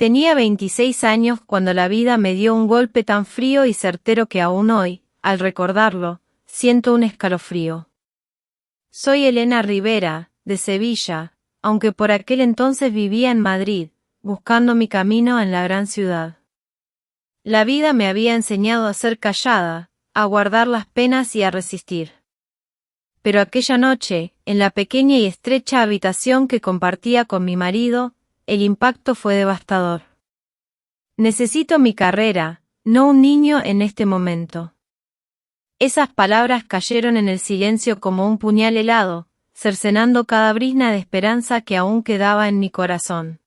Tenía 26 años cuando la vida me dio un golpe tan frío y certero que aún hoy, al recordarlo, siento un escalofrío. Soy Elena Rivera, de Sevilla, aunque por aquel entonces vivía en Madrid, buscando mi camino en la gran ciudad. La vida me había enseñado a ser callada, a guardar las penas y a resistir. Pero aquella noche, en la pequeña y estrecha habitación que compartía con mi marido, el impacto fue devastador. Necesito mi carrera, no un niño en este momento. Esas palabras cayeron en el silencio como un puñal helado, cercenando cada brizna de esperanza que aún quedaba en mi corazón.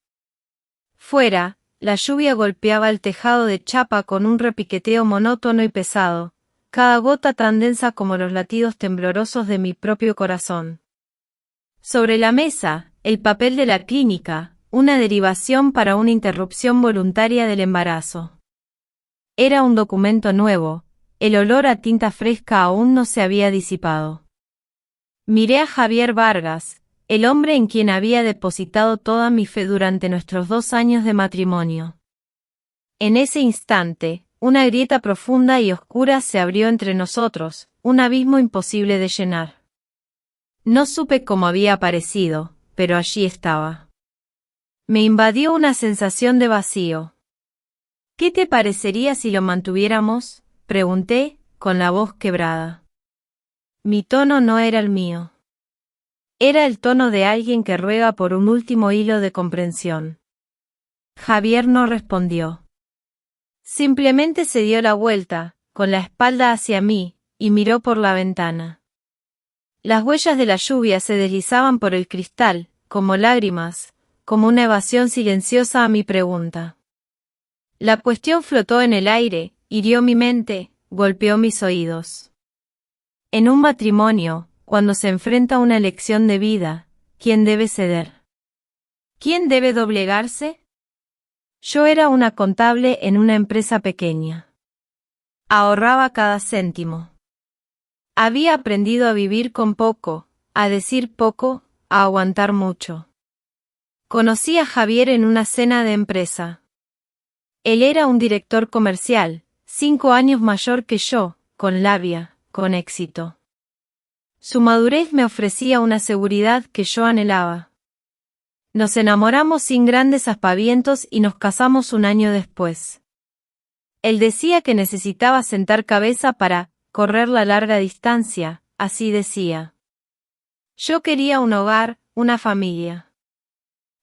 Fuera, la lluvia golpeaba el tejado de chapa con un repiqueteo monótono y pesado, cada gota tan densa como los latidos temblorosos de mi propio corazón. Sobre la mesa, el papel de la clínica, una derivación para una interrupción voluntaria del embarazo. Era un documento nuevo, el olor a tinta fresca aún no se había disipado. Miré a Javier Vargas, el hombre en quien había depositado toda mi fe durante nuestros 2 años de matrimonio. En ese instante, una grieta profunda y oscura se abrió entre nosotros, un abismo imposible de llenar. No supe cómo había aparecido, pero allí estaba. Me invadió una sensación de vacío. ¿Qué te parecería si lo mantuviéramos?, pregunté, con la voz quebrada. Mi tono no era el mío. Era el tono de alguien que ruega por un último hilo de comprensión. Javier no respondió. Simplemente se dio la vuelta, con la espalda hacia mí, y miró por la ventana. Las huellas de la lluvia se deslizaban por el cristal, como lágrimas, como una evasión silenciosa a mi pregunta. La cuestión flotó en el aire, hirió mi mente, golpeó mis oídos. En un matrimonio, cuando se enfrenta a una elección de vida, ¿quién debe ceder? ¿Quién debe doblegarse? Yo era una contable en una empresa pequeña. Ahorraba cada céntimo. Había aprendido a vivir con poco, a decir poco, a aguantar mucho. Conocí a Javier en una cena de empresa. Él era un director comercial, 5 años mayor que yo, con labia, con éxito. Su madurez me ofrecía una seguridad que yo anhelaba. Nos enamoramos sin grandes aspavientos y nos casamos un año después. Él decía que necesitaba sentar cabeza para correr la larga distancia, así decía. Yo quería un hogar, una familia.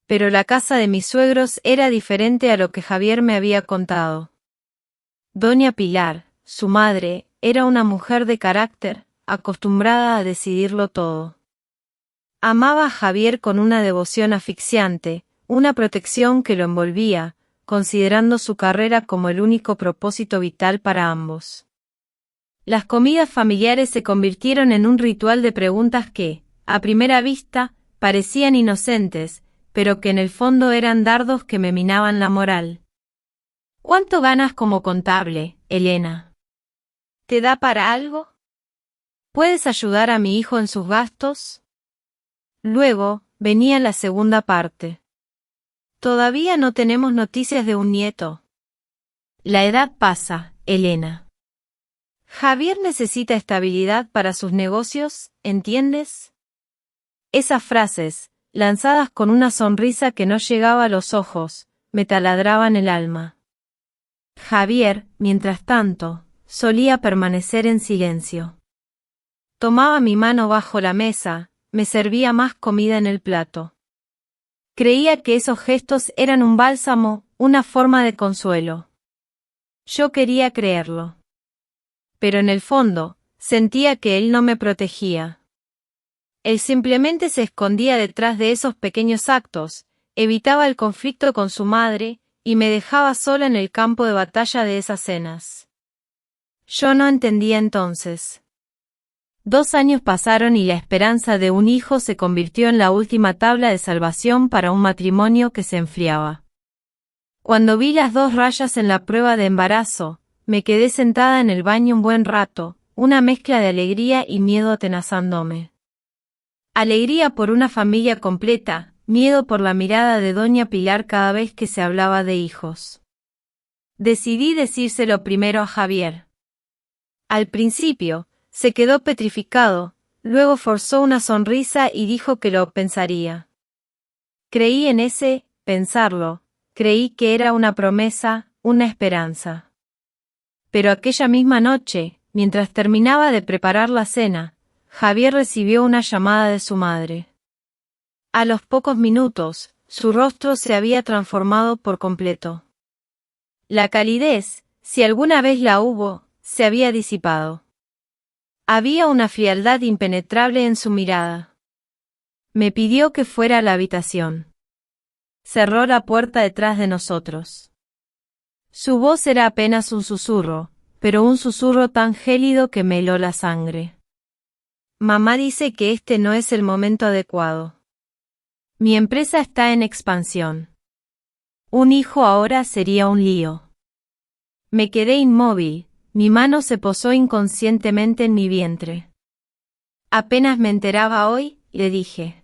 Pero la casa de mis suegros era diferente a lo que Javier me había contado. Doña Pilar, su madre, era una mujer de carácter, acostumbrada a decidirlo todo. Amaba a Javier con una devoción asfixiante, una protección que lo envolvía, considerando su carrera como el único propósito vital para ambos. Las comidas familiares se convirtieron en un ritual de preguntas que, a primera vista, parecían inocentes, pero que en el fondo eran dardos que me minaban la moral. ¿Cuánto ganas como contable, Elena? ¿Te da para algo? ¿Puedes ayudar a mi hijo en sus gastos? Luego, venía la segunda parte. Todavía no tenemos noticias de un nieto. La edad pasa, Elena. Javier necesita estabilidad para sus negocios, ¿entiendes? Esas frases, lanzadas con una sonrisa que no llegaba a los ojos, me taladraban el alma. Javier, mientras tanto, solía permanecer en silencio. Tomaba mi mano bajo la mesa, me servía más comida en el plato. Creía que esos gestos eran un bálsamo, una forma de consuelo. Yo quería creerlo. Pero en el fondo, sentía que él no me protegía. Él simplemente se escondía detrás de esos pequeños actos, evitaba el conflicto con su madre, y me dejaba sola en el campo de batalla de esas cenas. Yo no entendía entonces. 2 años pasaron y la esperanza de un hijo se convirtió en la última tabla de salvación para un matrimonio que se enfriaba. Cuando vi las 2 rayas en la prueba de embarazo, me quedé sentada en el baño un buen rato, una mezcla de alegría y miedo atenazándome. Alegría por una familia completa, miedo por la mirada de doña Pilar cada vez que se hablaba de hijos. Decidí decírselo primero a Javier. Al principio, se quedó petrificado, luego forzó una sonrisa y dijo que lo pensaría. Creí en ese pensarlo, creí que era una promesa, una esperanza. Pero aquella misma noche, mientras terminaba de preparar la cena, Javier recibió una llamada de su madre. A los pocos minutos, su rostro se había transformado por completo. La calidez, si alguna vez la hubo, se había disipado. Había una frialdad impenetrable en su mirada. Me pidió que fuera a la habitación. Cerró la puerta detrás de nosotros. Su voz era apenas un susurro, pero un susurro tan gélido que me heló la sangre. Mamá dice que este no es el momento adecuado. Mi empresa está en expansión. Un hijo ahora sería un lío. Me quedé inmóvil, mi mano se posó inconscientemente en mi vientre. Apenas me enteraba hoy, le dije.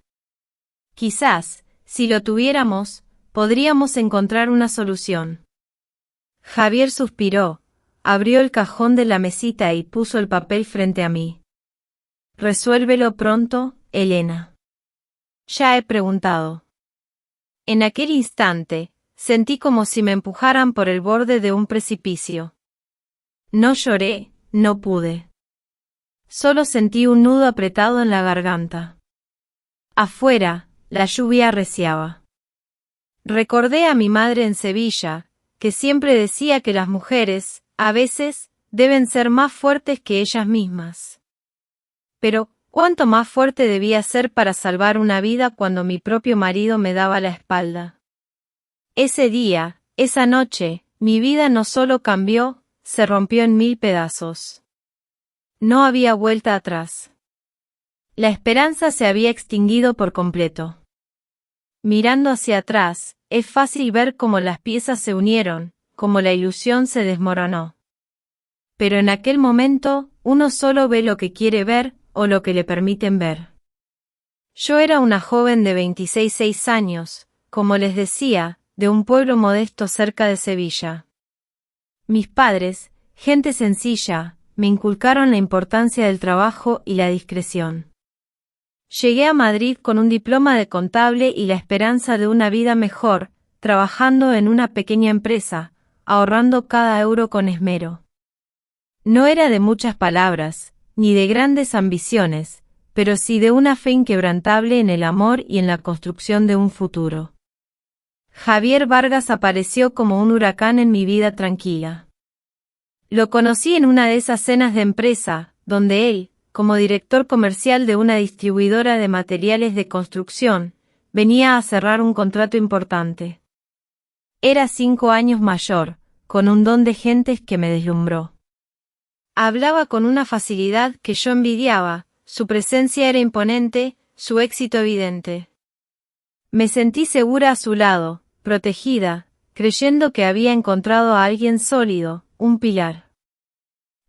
Quizás, si lo tuviéramos, podríamos encontrar una solución. Javier suspiró, abrió el cajón de la mesita y puso el papel frente a mí. Resuélvelo pronto, Elena. Ya he preguntado. En aquel instante, sentí como si me empujaran por el borde de un precipicio. No lloré, no pude. Solo sentí un nudo apretado en la garganta. Afuera, la lluvia arreciaba. Recordé a mi madre en Sevilla, que siempre decía que las mujeres, a veces, deben ser más fuertes que ellas mismas. Pero, ¿cuánto más fuerte debía ser para salvar una vida cuando mi propio marido me daba la espalda? Ese día, esa noche, mi vida no solo cambió, se rompió en 1000 pedazos. No había vuelta atrás. La esperanza se había extinguido por completo. Mirando hacia atrás, es fácil ver cómo las piezas se unieron, cómo la ilusión se desmoronó. Pero en aquel momento, uno solo ve lo que quiere ver, o lo que le permiten ver. Yo era una joven de 26 años, como les decía, de un pueblo modesto cerca de Sevilla. Mis padres, gente sencilla, me inculcaron la importancia del trabajo y la discreción. Llegué a Madrid con un diploma de contable y la esperanza de una vida mejor, trabajando en una pequeña empresa, ahorrando cada euro con esmero. No era de muchas palabras, ni de grandes ambiciones, pero sí de una fe inquebrantable en el amor y en la construcción de un futuro. Javier Vargas apareció como un huracán en mi vida tranquila. Lo conocí en una de esas cenas de empresa, donde él, como director comercial de una distribuidora de materiales de construcción, venía a cerrar un contrato importante. Era 5 años mayor, con un don de gentes que me deslumbró. Hablaba con una facilidad que yo envidiaba, su presencia era imponente, su éxito evidente. Me sentí segura a su lado, protegida, creyendo que había encontrado a alguien sólido, un pilar.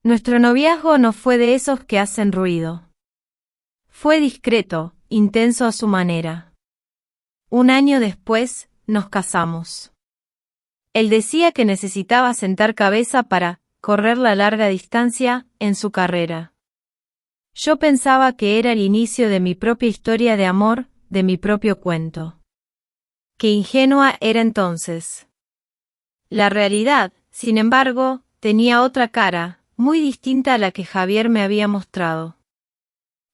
Nuestro noviazgo no fue de esos que hacen ruido. Fue discreto, intenso a su manera. Un año después, nos casamos. Él decía que necesitaba sentar cabeza para correr la larga distancia en su carrera. Yo pensaba que era el inicio de mi propia historia de amor, de mi propio cuento. Qué ingenua era entonces. La realidad, sin embargo, tenía otra cara, muy distinta a la que Javier me había mostrado.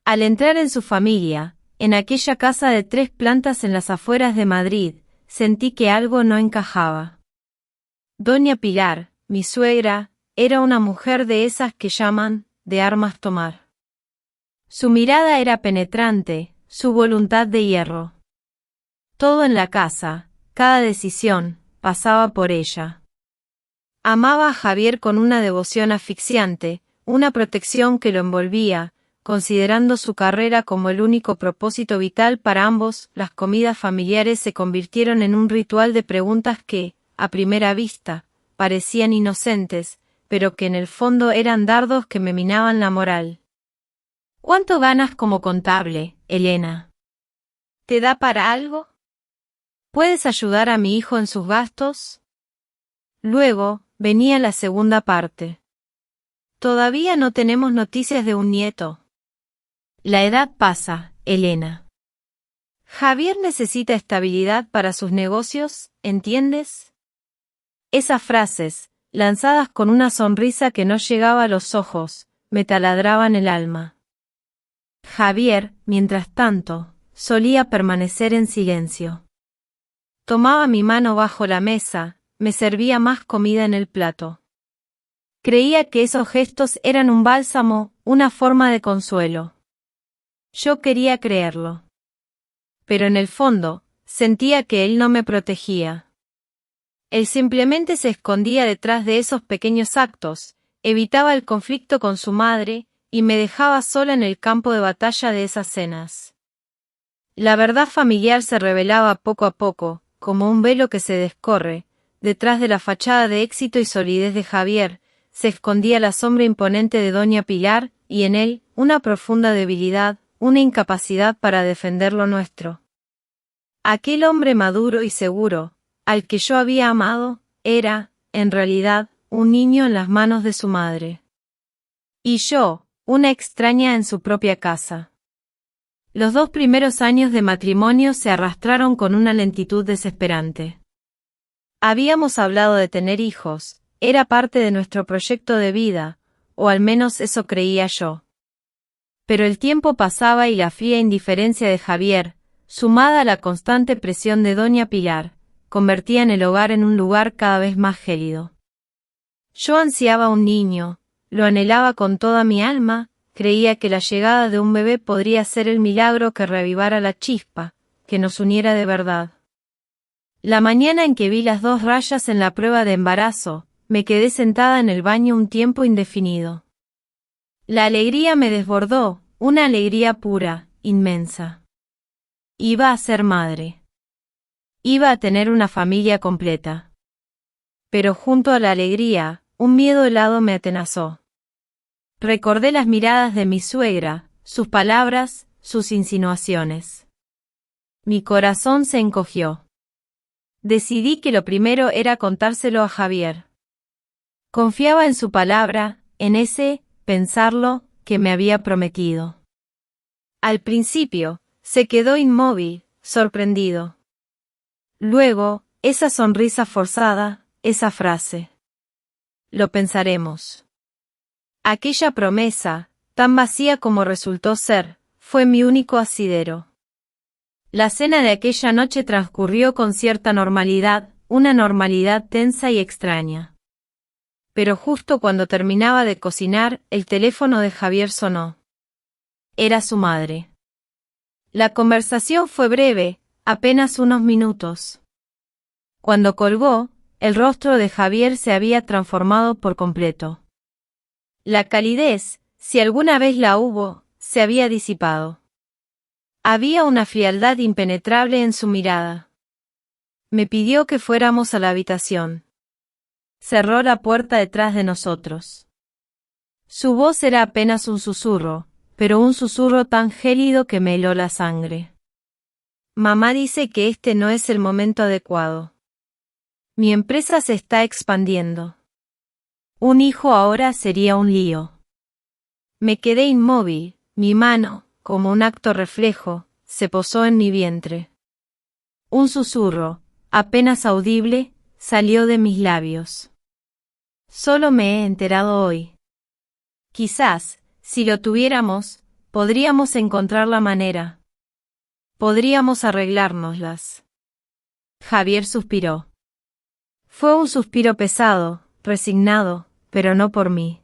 Al entrar en su familia, en aquella casa de 3 plantas en las afueras de Madrid, sentí que algo no encajaba. Doña Pilar, mi suegra, era una mujer de esas que llaman, de armas tomar. Su mirada era penetrante, su voluntad de hierro. Todo en la casa, cada decisión, pasaba por ella. Amaba a Javier con una devoción asfixiante, una protección que lo envolvía, considerando su carrera como el único propósito vital para ambos. Las comidas familiares se convirtieron en un ritual de preguntas que, a primera vista, parecían inocentes, pero que en el fondo eran dardos que me minaban la moral. ¿Cuánto ganas como contable, Elena? ¿Te da para algo? ¿Puedes ayudar a mi hijo en sus gastos? Luego, venía la segunda parte. Todavía no tenemos noticias de un nieto. La edad pasa, Elena. Javier necesita estabilidad para sus negocios, ¿entiendes? Esas frases, lanzadas con una sonrisa que no llegaba a los ojos, me taladraban el alma. Javier, mientras tanto, solía permanecer en silencio. Tomaba mi mano bajo la mesa, me servía más comida en el plato. Creía que esos gestos eran un bálsamo, una forma de consuelo. Yo quería creerlo. Pero en el fondo, sentía que él no me protegía. Él simplemente se escondía detrás de esos pequeños actos, evitaba el conflicto con su madre, y me dejaba sola en el campo de batalla de esas cenas. La verdad familiar se revelaba poco a poco, como un velo que se descorre. Detrás de la fachada de éxito y solidez de Javier, se escondía la sombra imponente de Doña Pilar, y en él, una profunda debilidad, una incapacidad para defender lo nuestro. Aquel hombre maduro y seguro, al que yo había amado, era, en realidad, un niño en las manos de su madre. Y yo, una extraña en su propia casa. Los 2 primeros años de matrimonio se arrastraron con una lentitud desesperante. Habíamos hablado de tener hijos, era parte de nuestro proyecto de vida, o al menos eso creía yo. Pero el tiempo pasaba y la fría indiferencia de Javier, sumada a la constante presión de Doña Pilar, convertían el hogar en un lugar cada vez más gélido. Yo ansiaba un niño, lo anhelaba con toda mi alma, creía que la llegada de un bebé podría ser el milagro que revivara la chispa, que nos uniera de verdad. La mañana en que vi las 2 rayas en la prueba de embarazo, me quedé sentada en el baño un tiempo indefinido. La alegría me desbordó, una alegría pura, inmensa. Iba a ser madre. Iba a tener una familia completa. Pero junto a la alegría, un miedo helado me atenazó. Recordé las miradas de mi suegra, sus palabras, sus insinuaciones. Mi corazón se encogió. Decidí que lo primero era contárselo a Javier. Confiaba en su palabra, en ese, pensarlo, que me había prometido. Al principio, se quedó inmóvil, sorprendido. Luego, esa sonrisa forzada, esa frase. Lo pensaremos. Aquella promesa, tan vacía como resultó ser, fue mi único asidero. La cena de aquella noche transcurrió con cierta normalidad, una normalidad tensa y extraña. Pero justo cuando terminaba de cocinar, el teléfono de Javier sonó. Era su madre. La conversación fue breve, apenas unos minutos. Cuando colgó, el rostro de Javier se había transformado por completo. La calidez, si alguna vez la hubo, se había disipado. Había una frialdad impenetrable en su mirada. Me pidió que fuéramos a la habitación. Cerró la puerta detrás de nosotros. Su voz era apenas un susurro, pero un susurro tan gélido que me heló la sangre. Mamá dice que este no es el momento adecuado. Mi empresa se está expandiendo. Un hijo ahora sería un lío. Me quedé inmóvil, mi mano, como un acto reflejo, se posó en mi vientre. Un susurro, apenas audible, salió de mis labios. Solo me he enterado hoy. Quizás, si lo tuviéramos, podríamos encontrar la manera. Podríamos arreglárnoslas. Javier suspiró. Fue un suspiro pesado, resignado, pero no por mí.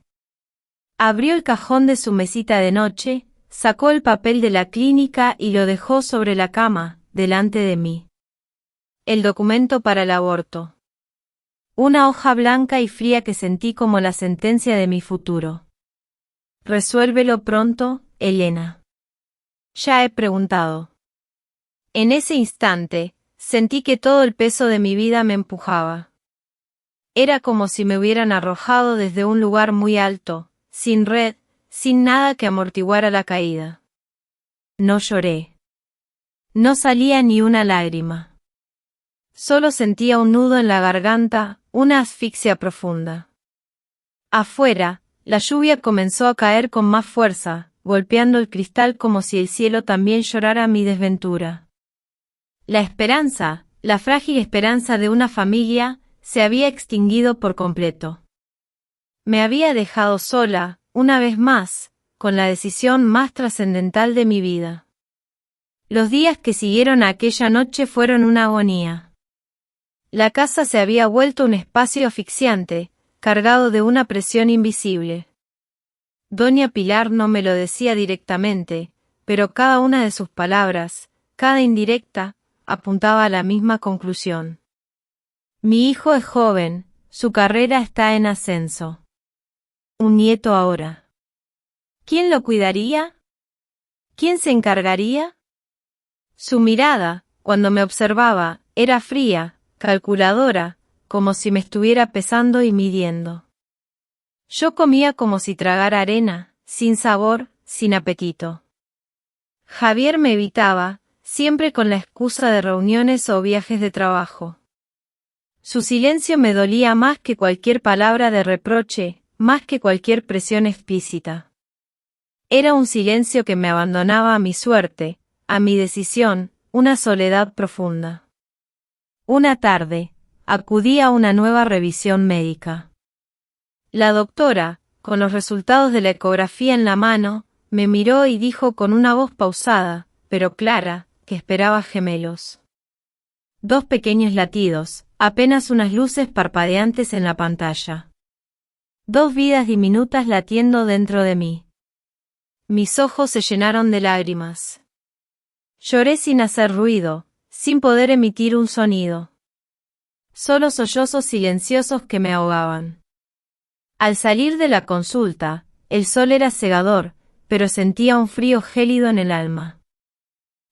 Abrió el cajón de su mesita de noche, sacó el papel de la clínica y lo dejó sobre la cama, delante de mí. El documento para el aborto. Una hoja blanca y fría que sentí como la sentencia de mi futuro. Resuélvelo pronto, Elena. Ya he preguntado. En ese instante, sentí que todo el peso de mi vida me empujaba. Era como si me hubieran arrojado desde un lugar muy alto, sin red, sin nada que amortiguara la caída. No lloré. No salía ni una lágrima. Solo sentía un nudo en la garganta, una asfixia profunda. Afuera, la lluvia comenzó a caer con más fuerza, golpeando el cristal como si el cielo también llorara mi desventura. La esperanza, la frágil esperanza de una familia, se había extinguido por completo. Me había dejado sola, una vez más, con la decisión más trascendental de mi vida. Los días que siguieron a aquella noche fueron una agonía. La casa se había vuelto un espacio asfixiante, cargado de una presión invisible. Doña Pilar no me lo decía directamente, pero cada una de sus palabras, cada indirecta, apuntaba a la misma conclusión. Mi hijo es joven, su carrera está en ascenso. Un nieto ahora. ¿Quién lo cuidaría? ¿Quién se encargaría? Su mirada, cuando me observaba, era fría, calculadora, como si me estuviera pesando y midiendo. Yo comía como si tragara arena, sin sabor, sin apetito. Javier me evitaba, siempre con la excusa de reuniones o viajes de trabajo. Su silencio me dolía más que cualquier palabra de reproche, más que cualquier presión explícita. Era un silencio que me abandonaba a mi suerte, a mi decisión, una soledad profunda. Una tarde, acudí a una nueva revisión médica. La doctora, con los resultados de la ecografía en la mano, me miró y dijo con una voz pausada, pero clara, que esperaba gemelos. 2 pequeños latidos, apenas unas luces parpadeantes en la pantalla. 2 vidas diminutas latiendo dentro de mí. Mis ojos se llenaron de lágrimas. Lloré sin hacer ruido, sin poder emitir un sonido. Solo sollozos silenciosos que me ahogaban. Al salir de la consulta, el sol era cegador, pero sentía un frío gélido en el alma.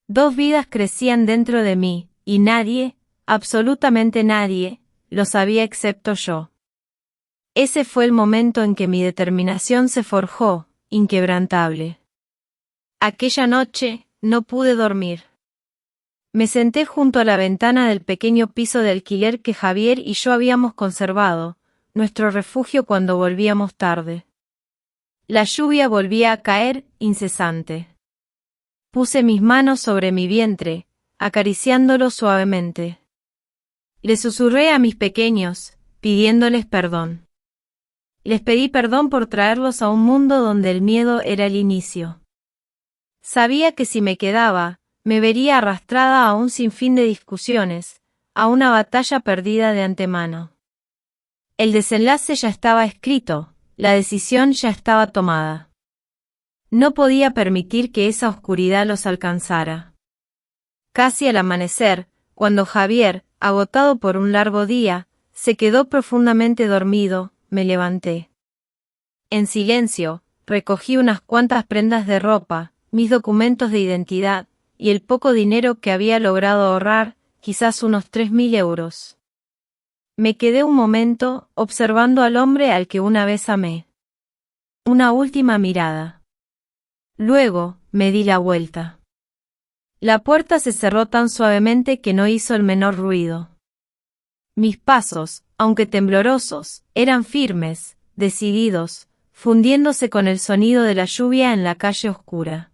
2 vidas crecían dentro de mí, y nadie, absolutamente nadie, lo sabía excepto yo. Ese fue el momento en que mi determinación se forjó, inquebrantable. Aquella noche, no pude dormir. Me senté junto a la ventana del pequeño piso de alquiler que Javier y yo habíamos conservado, nuestro refugio cuando volvíamos tarde. La lluvia volvía a caer, incesante. Puse mis manos sobre mi vientre, acariciándolo suavemente. Le susurré a mis pequeños, pidiéndoles perdón. Les pedí perdón por traerlos a un mundo donde el miedo era el inicio. Sabía que si me quedaba, me vería arrastrada a un sinfín de discusiones, a una batalla perdida de antemano. El desenlace ya estaba escrito, la decisión ya estaba tomada. No podía permitir que esa oscuridad los alcanzara. Casi al amanecer, cuando Javier, agotado por un largo día, se quedó profundamente dormido, me levanté. En silencio, recogí unas cuantas prendas de ropa, mis documentos de identidad, y el poco dinero que había logrado ahorrar, quizás unos 3.000 euros. Me quedé un momento, observando al hombre al que una vez amé. Una última mirada. Luego, me di la vuelta. La puerta se cerró tan suavemente que no hizo el menor ruido. Mis pasos, aunque temblorosos, eran firmes, decididos, fundiéndose con el sonido de la lluvia en la calle oscura.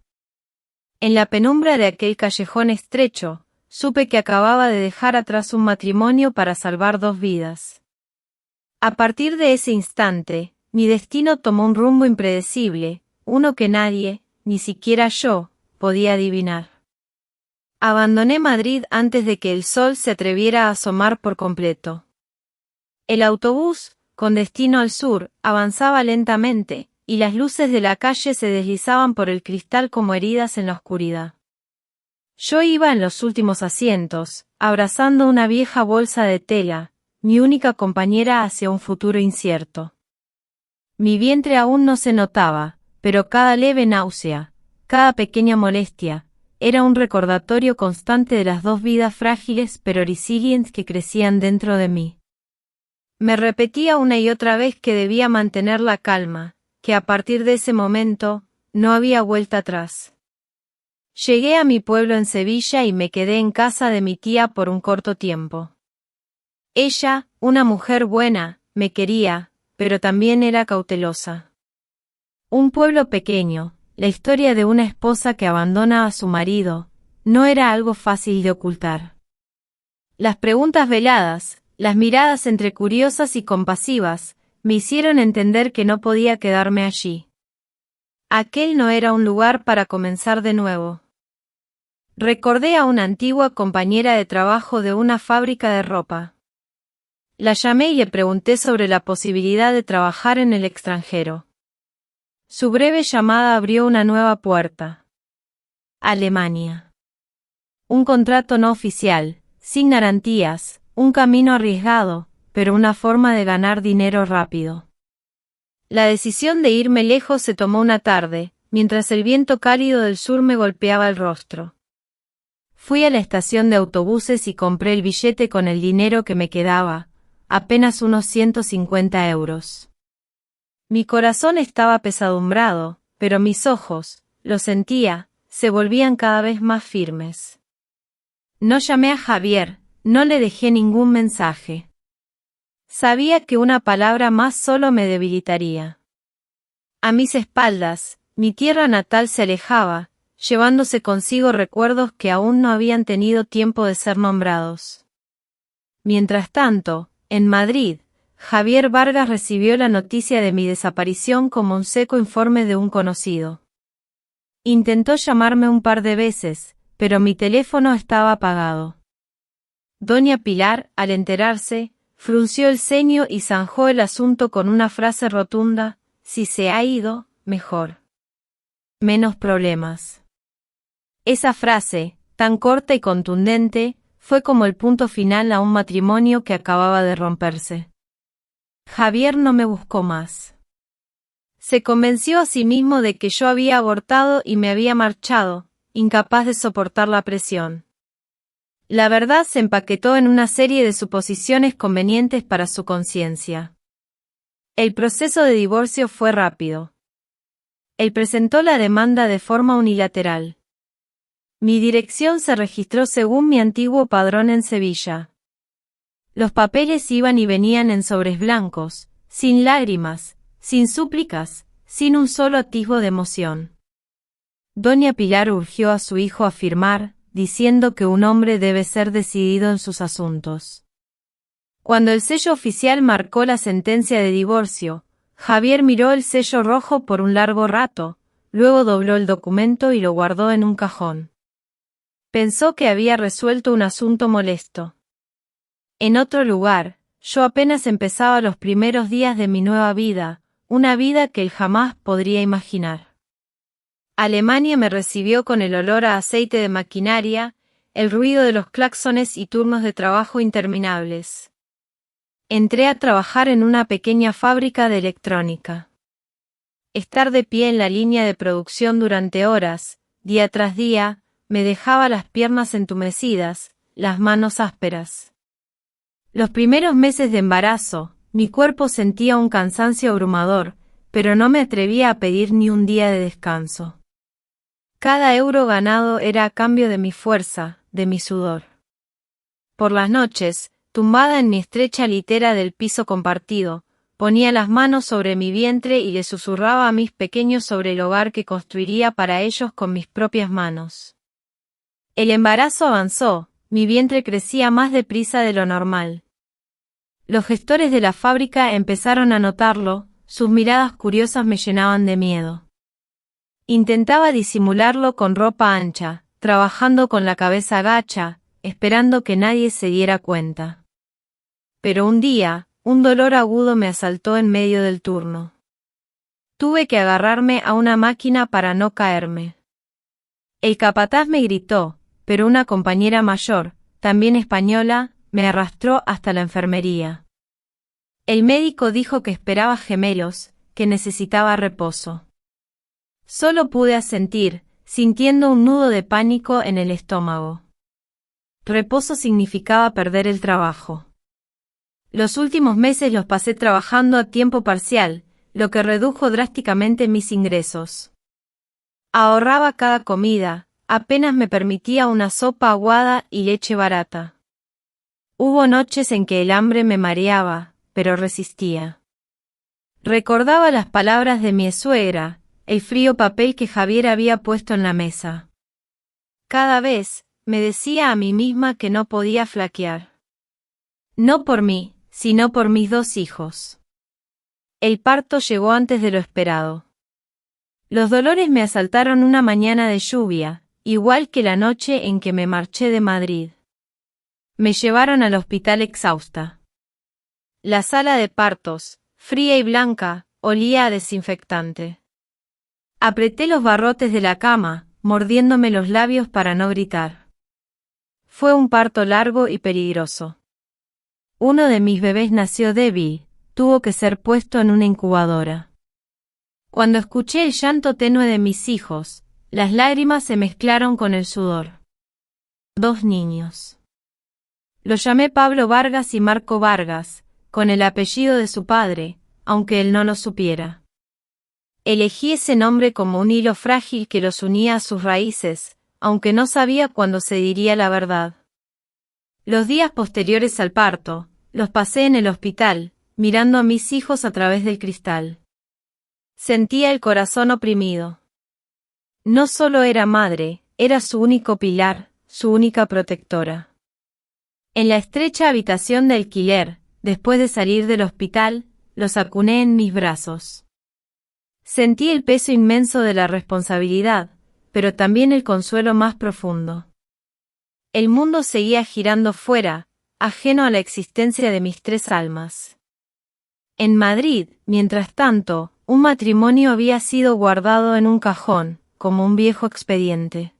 En la penumbra de aquel callejón estrecho, supe que acababa de dejar atrás un matrimonio para salvar 2 vidas. A partir de ese instante, mi destino tomó un rumbo impredecible, uno que nadie, ni siquiera yo, podía adivinar. Abandoné Madrid antes de que el sol se atreviera a asomar por completo. El autobús, con destino al sur, avanzaba lentamente, y las luces de la calle se deslizaban por el cristal como heridas en la oscuridad. Yo iba en los últimos asientos, abrazando una vieja bolsa de tela, mi única compañera hacia un futuro incierto. Mi vientre aún no se notaba, pero cada leve náusea, cada pequeña molestia, era un recordatorio constante de las 2 vidas frágiles pero resilientes que crecían dentro de mí. Me repetía una y otra vez que debía mantener la calma, que a partir de ese momento, no había vuelta atrás. Llegué a mi pueblo en Sevilla y me quedé en casa de mi tía por un corto tiempo. Ella, una mujer buena, me quería, pero también era cautelosa. Un pueblo pequeño, la historia de una esposa que abandona a su marido, no era algo fácil de ocultar. Las preguntas veladas, las miradas entre curiosas y compasivas, me hicieron entender que no podía quedarme allí. Aquel no era un lugar para comenzar de nuevo. Recordé a una antigua compañera de trabajo de una fábrica de ropa. La llamé y le pregunté sobre la posibilidad de trabajar en el extranjero. Su breve llamada abrió una nueva puerta. Alemania. Un contrato no oficial, sin garantías, un camino arriesgado, pero una forma de ganar dinero rápido. La decisión de irme lejos se tomó una tarde, mientras el viento cálido del sur me golpeaba el rostro. Fui a la estación de autobuses y compré el billete con el dinero que me quedaba, apenas unos 150 euros. Mi corazón estaba pesadumbrado, pero mis ojos, lo sentía, se volvían cada vez más firmes. No llamé a Javier, no le dejé ningún mensaje. Sabía que una palabra más solo me debilitaría. A mis espaldas, mi tierra natal se alejaba, llevándose consigo recuerdos que aún no habían tenido tiempo de ser nombrados. Mientras tanto, en Madrid, Javier Vargas recibió la noticia de mi desaparición como un seco informe de un conocido. Intentó llamarme un par de veces, pero mi teléfono estaba apagado. Doña Pilar, al enterarse, frunció el ceño y zanjó el asunto con una frase rotunda: si se ha ido, mejor. Menos problemas. Esa frase, tan corta y contundente, fue como el punto final a un matrimonio que acababa de romperse. Javier no me buscó más. Se convenció a sí mismo de que yo había abortado y me había marchado, incapaz de soportar la presión. La verdad se empaquetó en una serie de suposiciones convenientes para su conciencia. El proceso de divorcio fue rápido. Él presentó la demanda de forma unilateral. Mi dirección se registró según mi antiguo padrón en Sevilla. Los papeles iban y venían en sobres blancos, sin lágrimas, sin súplicas, sin un solo atisbo de emoción. Doña Pilar urgió a su hijo a firmar, diciendo que un hombre debe ser decidido en sus asuntos. Cuando el sello oficial marcó la sentencia de divorcio, Javier miró el sello rojo por un largo rato, luego dobló el documento y lo guardó en un cajón. Pensó que había resuelto un asunto molesto. En otro lugar, yo apenas empezaba los primeros días de mi nueva vida, una vida que él jamás podría imaginar. Alemania me recibió con el olor a aceite de maquinaria, el ruido de los claxones y turnos de trabajo interminables. Entré a trabajar en una pequeña fábrica de electrónica. Estar de pie en la línea de producción durante horas, día tras día, me dejaba las piernas entumecidas, las manos ásperas. Los primeros meses de embarazo, mi cuerpo sentía un cansancio abrumador, pero no me atrevía a pedir ni un día de descanso. Cada euro ganado era a cambio de mi fuerza, de mi sudor. Por las noches, tumbada en mi estrecha litera del piso compartido, ponía las manos sobre mi vientre y le susurraba a mis pequeños sobre el hogar que construiría para ellos con mis propias manos. El embarazo avanzó, mi vientre crecía más deprisa de lo normal. Los gestores de la fábrica empezaron a notarlo, sus miradas curiosas me llenaban de miedo. Intentaba disimularlo con ropa ancha, trabajando con la cabeza gacha, esperando que nadie se diera cuenta. Pero un día, un dolor agudo me asaltó en medio del turno. Tuve que agarrarme a una máquina para no caerme. El capataz me gritó, pero una compañera mayor, también española, me arrastró hasta la enfermería. El médico dijo que esperaba gemelos, que necesitaba reposo. Solo pude asentir, sintiendo un nudo de pánico en el estómago. Reposo significaba perder el trabajo. Los últimos meses los pasé trabajando a tiempo parcial, lo que redujo drásticamente mis ingresos. Ahorraba cada comida, apenas me permitía una sopa aguada y leche barata. Hubo noches en que el hambre me mareaba, pero resistía. Recordaba las palabras de mi suegra, el frío papel que Javier había puesto en la mesa. Cada vez, me decía a mí misma que no podía flaquear. No por mí, sino por mis 2 hijos. El parto llegó antes de lo esperado. Los dolores me asaltaron una mañana de lluvia, igual que la noche en que me marché de Madrid. Me llevaron al hospital exhausta. La sala de partos, fría y blanca, olía a desinfectante. Apreté los barrotes de la cama, mordiéndome los labios para no gritar. Fue un parto largo y peligroso. Uno de mis bebés nació débil, tuvo que ser puesto en una incubadora. Cuando escuché el llanto tenue de mis hijos, las lágrimas se mezclaron con el sudor. 2 niños. Los llamé Pablo Vargas y Marco Vargas, con el apellido de su padre, aunque él no lo supiera. Elegí ese nombre como un hilo frágil que los unía a sus raíces, aunque no sabía cuándo se diría la verdad. Los días posteriores al parto, los pasé en el hospital, mirando a mis hijos a través del cristal. Sentía el corazón oprimido. No solo era madre, era su único pilar, su única protectora. En la estrecha habitación de alquiler, después de salir del hospital, los acuné en mis brazos. Sentí el peso inmenso de la responsabilidad, pero también el consuelo más profundo. El mundo seguía girando fuera, ajeno a la existencia de mis 3 almas. En Madrid, mientras tanto, un matrimonio había sido guardado en un cajón, como un viejo expediente.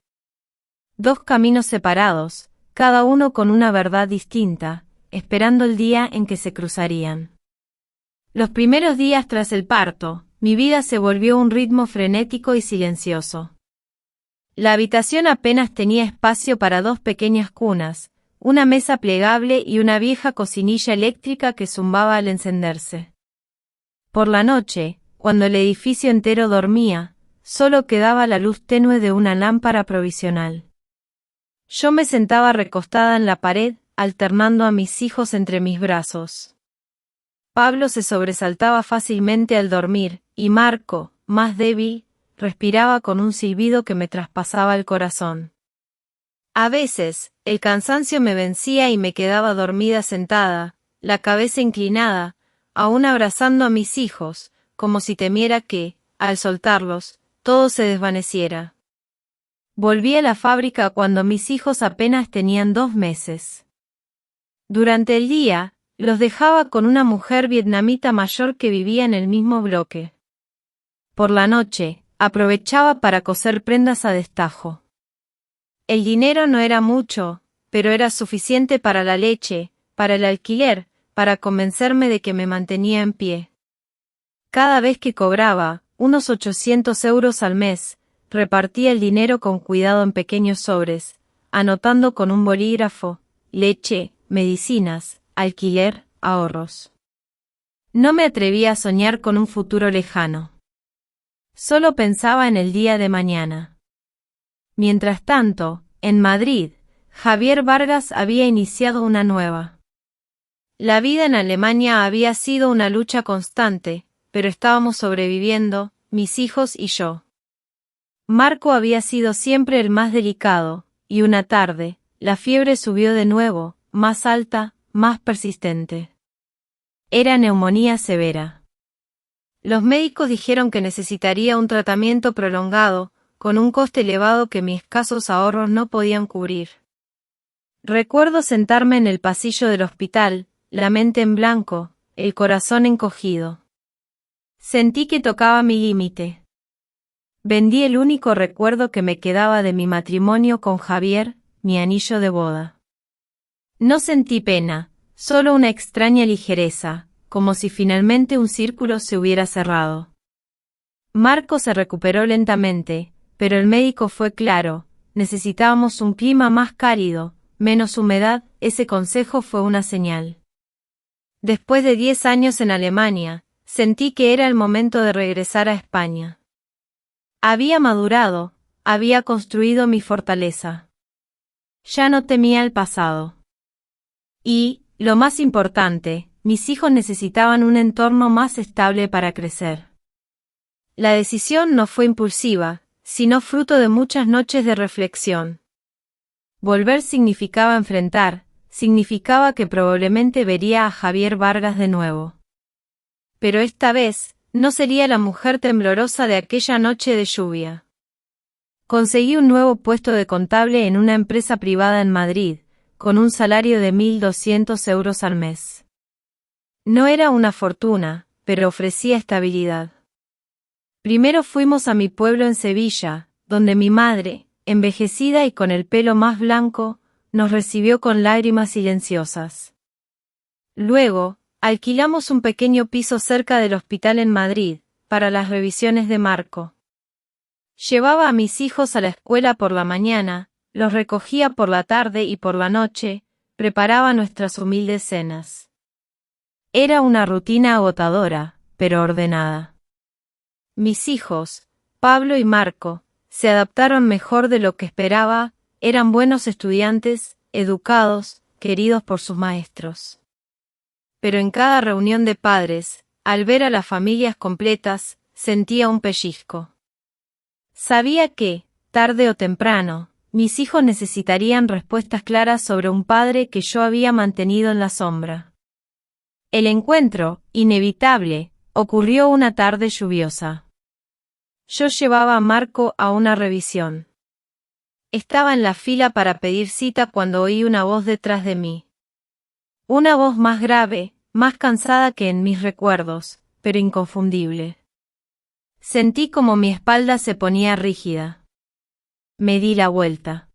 2 caminos separados, cada uno con una verdad distinta, esperando el día en que se cruzarían. Los primeros días tras el parto, mi vida se volvió un ritmo frenético y silencioso. La habitación apenas tenía espacio para 2 pequeñas cunas, una mesa plegable y una vieja cocinilla eléctrica que zumbaba al encenderse. Por la noche, cuando el edificio entero dormía, solo quedaba la luz tenue de una lámpara provisional. Yo me sentaba recostada en la pared, alternando a mis hijos entre mis brazos. Pablo se sobresaltaba fácilmente al dormir, y Marco, más débil, respiraba con un silbido que me traspasaba el corazón. A veces, el cansancio me vencía y me quedaba dormida sentada, la cabeza inclinada, aún abrazando a mis hijos, como si temiera que, al soltarlos, todo se desvaneciera. Volví a la fábrica cuando mis hijos apenas tenían 2 meses. Durante el día, los dejaba con una mujer vietnamita mayor que vivía en el mismo bloque. Por la noche, aprovechaba para coser prendas a destajo. El dinero no era mucho, pero era suficiente para la leche, para el alquiler, para convencerme de que me mantenía en pie. Cada vez que cobraba, unos 800 euros al mes, repartía el dinero con cuidado en pequeños sobres, anotando con un bolígrafo, leche, medicinas, alquiler, ahorros. No me atrevía a soñar con un futuro lejano. Solo pensaba en el día de mañana. Mientras tanto, en Madrid, Javier Vargas había iniciado una nueva. La vida en Alemania había sido una lucha constante, pero estábamos sobreviviendo, mis hijos y yo. Marco había sido siempre el más delicado, y una tarde, la fiebre subió de nuevo, más alta, más persistente. Era neumonía severa. Los médicos dijeron que necesitaría un tratamiento prolongado, con un coste elevado que mis escasos ahorros no podían cubrir. Recuerdo sentarme en el pasillo del hospital, la mente en blanco, el corazón encogido. Sentí que tocaba mi límite. Vendí el único recuerdo que me quedaba de mi matrimonio con Javier, mi anillo de boda. No sentí pena, solo una extraña ligereza, como si finalmente un círculo se hubiera cerrado. Marco se recuperó lentamente, pero el médico fue claro, necesitábamos un clima más cálido, menos humedad, ese consejo fue una señal. Después de 10 años en Alemania, sentí que era el momento de regresar a España. Había madurado, había construido mi fortaleza. Ya no temía el pasado. Y, lo más importante, mis hijos necesitaban un entorno más estable para crecer. La decisión no fue impulsiva, sino fruto de muchas noches de reflexión. Volver significaba enfrentar, significaba que probablemente vería a Javier Vargas de nuevo. Pero esta vez, no sería la mujer temblorosa de aquella noche de lluvia. Conseguí un nuevo puesto de contable en una empresa privada en Madrid, con un salario de 1.200 euros al mes. No era una fortuna, pero ofrecía estabilidad. Primero fuimos a mi pueblo en Sevilla, donde mi madre, envejecida y con el pelo más blanco, nos recibió con lágrimas silenciosas. Luego, alquilamos un pequeño piso cerca del hospital en Madrid, para las revisiones de Marco. Llevaba a mis hijos a la escuela por la mañana, los recogía por la tarde y por la noche, preparaba nuestras humildes cenas. Era una rutina agotadora, pero ordenada. Mis hijos, Pablo y Marco, se adaptaron mejor de lo que esperaba, eran buenos estudiantes, educados, queridos por sus maestros. Pero en cada reunión de padres, al ver a las familias completas, sentía un pellizco. Sabía que, tarde o temprano, mis hijos necesitarían respuestas claras sobre un padre que yo había mantenido en la sombra. El encuentro, inevitable, ocurrió una tarde lluviosa. Yo llevaba a Marco a una revisión. Estaba en la fila para pedir cita cuando oí una voz detrás de mí. Una voz más grave, más cansada que en mis recuerdos, pero inconfundible. Sentí como mi espalda se ponía rígida. Me di la vuelta.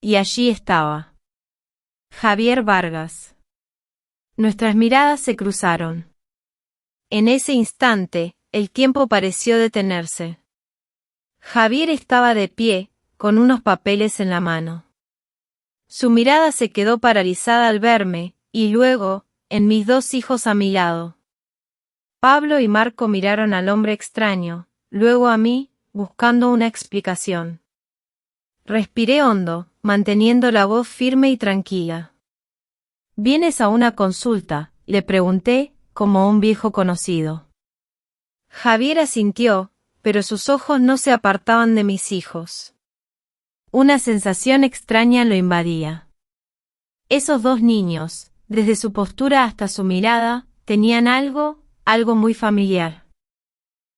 Y allí estaba. Javier Vargas. Nuestras miradas se cruzaron. En ese instante, el tiempo pareció detenerse. Javier estaba de pie, con unos papeles en la mano. Su mirada se quedó paralizada al verme, y luego, en mis dos hijos a mi lado. Pablo y Marco miraron al hombre extraño, luego a mí, buscando una explicación. Respiré hondo, manteniendo la voz firme y tranquila. ¿Vienes a una consulta?, le pregunté, como un viejo conocido. Javier asintió, pero sus ojos no se apartaban de mis hijos. Una sensación extraña lo invadía. Esos dos niños, desde su postura hasta su mirada, tenían algo muy familiar.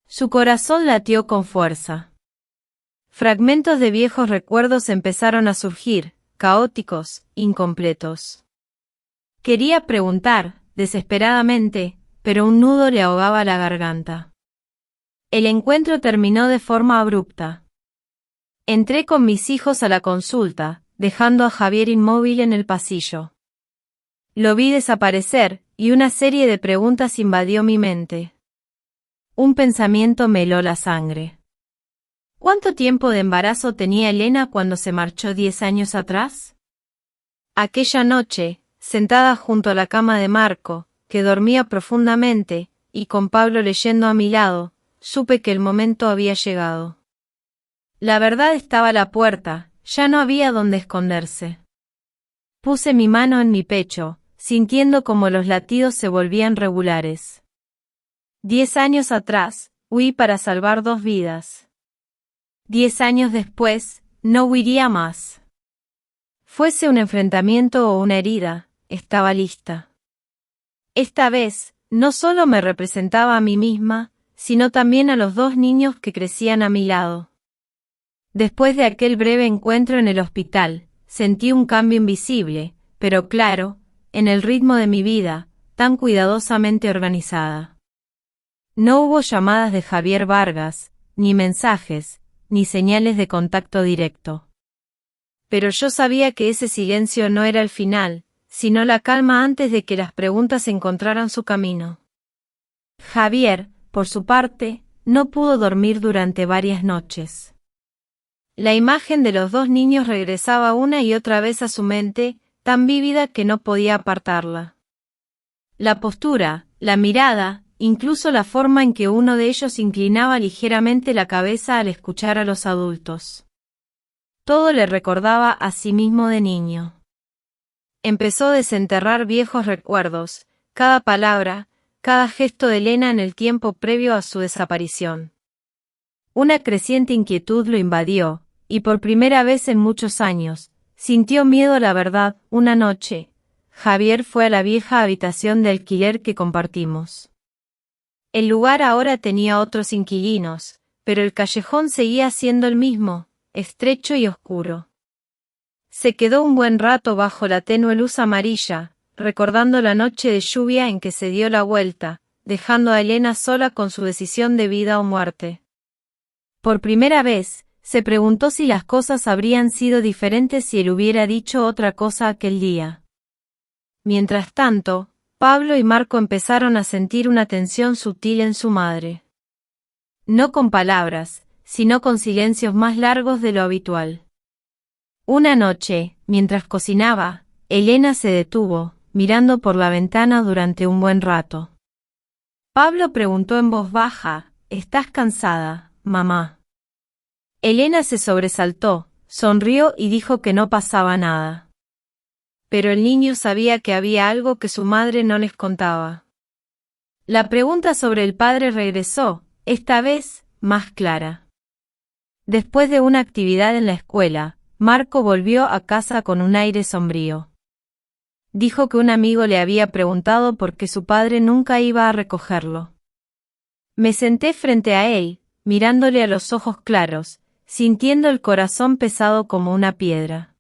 Su corazón latió con fuerza. Fragmentos de viejos recuerdos empezaron a surgir, caóticos, incompletos. Quería preguntar, desesperadamente, pero un nudo le ahogaba la garganta. El encuentro terminó de forma abrupta. Entré con mis hijos a la consulta, dejando a Javier inmóvil en el pasillo. Lo vi desaparecer, y una serie de preguntas invadió mi mente. Un pensamiento me heló la sangre. ¿Cuánto tiempo de embarazo tenía Elena cuando se marchó 10 años atrás? Aquella noche, sentada junto a la cama de Marco, que dormía profundamente, y con Pablo leyendo a mi lado, supe que el momento había llegado. La verdad estaba a la puerta, ya no había dónde esconderse. Puse mi mano en mi pecho, sintiendo como los latidos se volvían regulares. 10 años atrás, huí para salvar 2 vidas. 10 años después, no huiría más. Fuese un enfrentamiento o una herida, estaba lista. Esta vez, no solo me representaba a mí misma, sino también a los 2 niños que crecían a mi lado. Después de aquel breve encuentro en el hospital, sentí un cambio invisible, pero claro, en el ritmo de mi vida, tan cuidadosamente organizada. No hubo llamadas de Javier Vargas, ni mensajes, ni señales de contacto directo. Pero yo sabía que ese silencio no era el final, sino la calma antes de que las preguntas encontraran su camino. Javier, por su parte, no pudo dormir durante varias noches. La imagen de los 2 niños regresaba una y otra vez a su mente, tan vívida que no podía apartarla. La postura, la mirada, incluso la forma en que uno de ellos inclinaba ligeramente la cabeza al escuchar a los adultos. Todo le recordaba a sí mismo de niño. Empezó a desenterrar viejos recuerdos, cada palabra, cada gesto de Elena en el tiempo previo a su desaparición. Una creciente inquietud lo invadió, y por primera vez en muchos años, sintió miedo a la verdad. Una noche, Javier fue a la vieja habitación de alquiler que compartimos. El lugar ahora tenía otros inquilinos, pero el callejón seguía siendo el mismo, estrecho y oscuro. Se quedó un buen rato bajo la tenue luz amarilla, recordando la noche de lluvia en que se dio la vuelta, dejando a Elena sola con su decisión de vida o muerte. Por primera vez, se preguntó si las cosas habrían sido diferentes si él hubiera dicho otra cosa aquel día. Mientras tanto, Pablo y Marco empezaron a sentir una tensión sutil en su madre. No con palabras, sino con silencios más largos de lo habitual. Una noche, mientras cocinaba, Elena se detuvo, mirando por la ventana durante un buen rato. Pablo preguntó en voz baja: «¿Estás cansada, mamá?». Elena se sobresaltó, sonrió y dijo que no pasaba nada. Pero el niño sabía que había algo que su madre no les contaba. La pregunta sobre el padre regresó, esta vez, más clara. Después de una actividad en la escuela, Marco volvió a casa con un aire sombrío. Dijo que un amigo le había preguntado por qué su padre nunca iba a recogerlo. Me senté frente a él, mirándole a los ojos claros, sintiendo el corazón pesado como una piedra.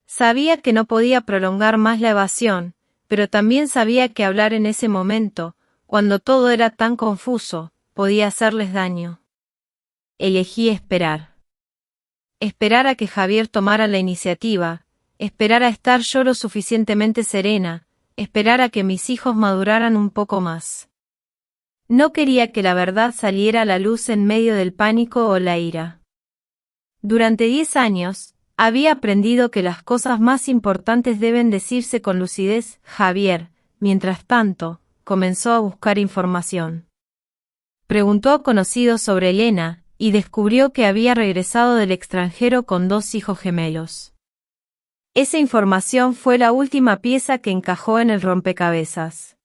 Sabía que no podía prolongar más la evasión, pero también sabía que hablar en ese momento, cuando todo era tan confuso, podía hacerles daño. Elegí esperar. Esperar a que Javier tomara la iniciativa, esperar a estar yo lo suficientemente serena, esperar a que mis hijos maduraran un poco más. No quería que la verdad saliera a la luz en medio del pánico o la ira. Durante 10 años, había aprendido que las cosas más importantes deben decirse con lucidez. Javier, mientras tanto, comenzó a buscar información. Preguntó a conocidos sobre Elena, y descubrió que había regresado del extranjero con 2 hijos gemelos. Esa información fue la última pieza que encajó en el rompecabezas.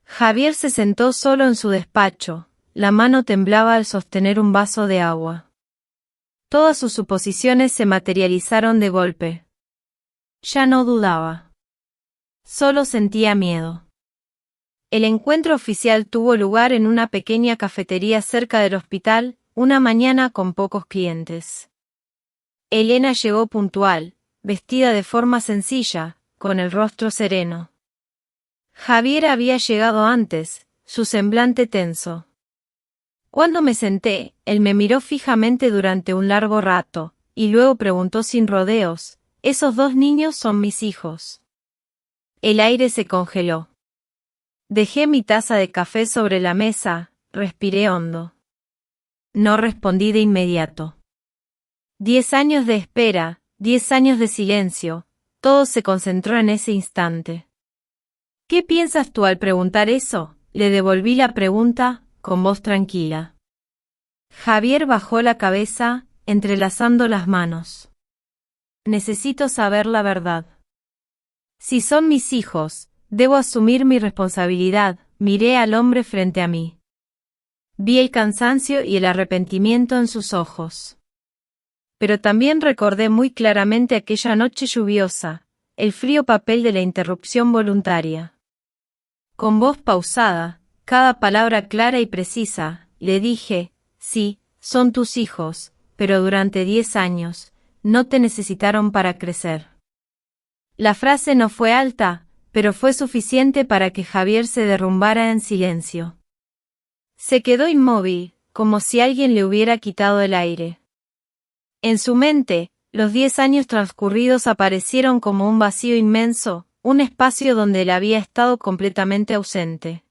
Javier se sentó solo en su despacho, la mano temblaba al sostener un vaso de agua. Todas sus suposiciones se materializaron de golpe. Ya no dudaba. Solo sentía miedo. El encuentro oficial tuvo lugar en una pequeña cafetería cerca del hospital, una mañana con pocos clientes. Elena llegó puntual, vestida de forma sencilla, con el rostro sereno. Javier había llegado antes, su semblante tenso. Cuando me senté, él me miró fijamente durante un largo rato, y luego preguntó sin rodeos: «¿Esos 2 niños son mis hijos?». El aire se congeló. Dejé mi taza de café sobre la mesa, respiré hondo. No respondí de inmediato. 10 años de espera, 10 años de silencio, todo se concentró en ese instante. «¿Qué piensas tú al preguntar eso?», le devolví la pregunta, con voz tranquila. Javier bajó la cabeza, entrelazando las manos. «Necesito saber la verdad. Si son mis hijos, debo asumir mi responsabilidad». Miré al hombre frente a mí. Vi el cansancio y el arrepentimiento en sus ojos. Pero también recordé muy claramente aquella noche lluviosa, el frío papel de la interrupción voluntaria. Con voz pausada, cada palabra clara y precisa, le dije: «Sí, son tus hijos, pero durante 10 años, no te necesitaron para crecer». La frase no fue alta, pero fue suficiente para que Javier se derrumbara en silencio. Se quedó inmóvil, como si alguien le hubiera quitado el aire. En su mente, los 10 años transcurridos aparecieron como un vacío inmenso, un espacio donde él había estado completamente ausente.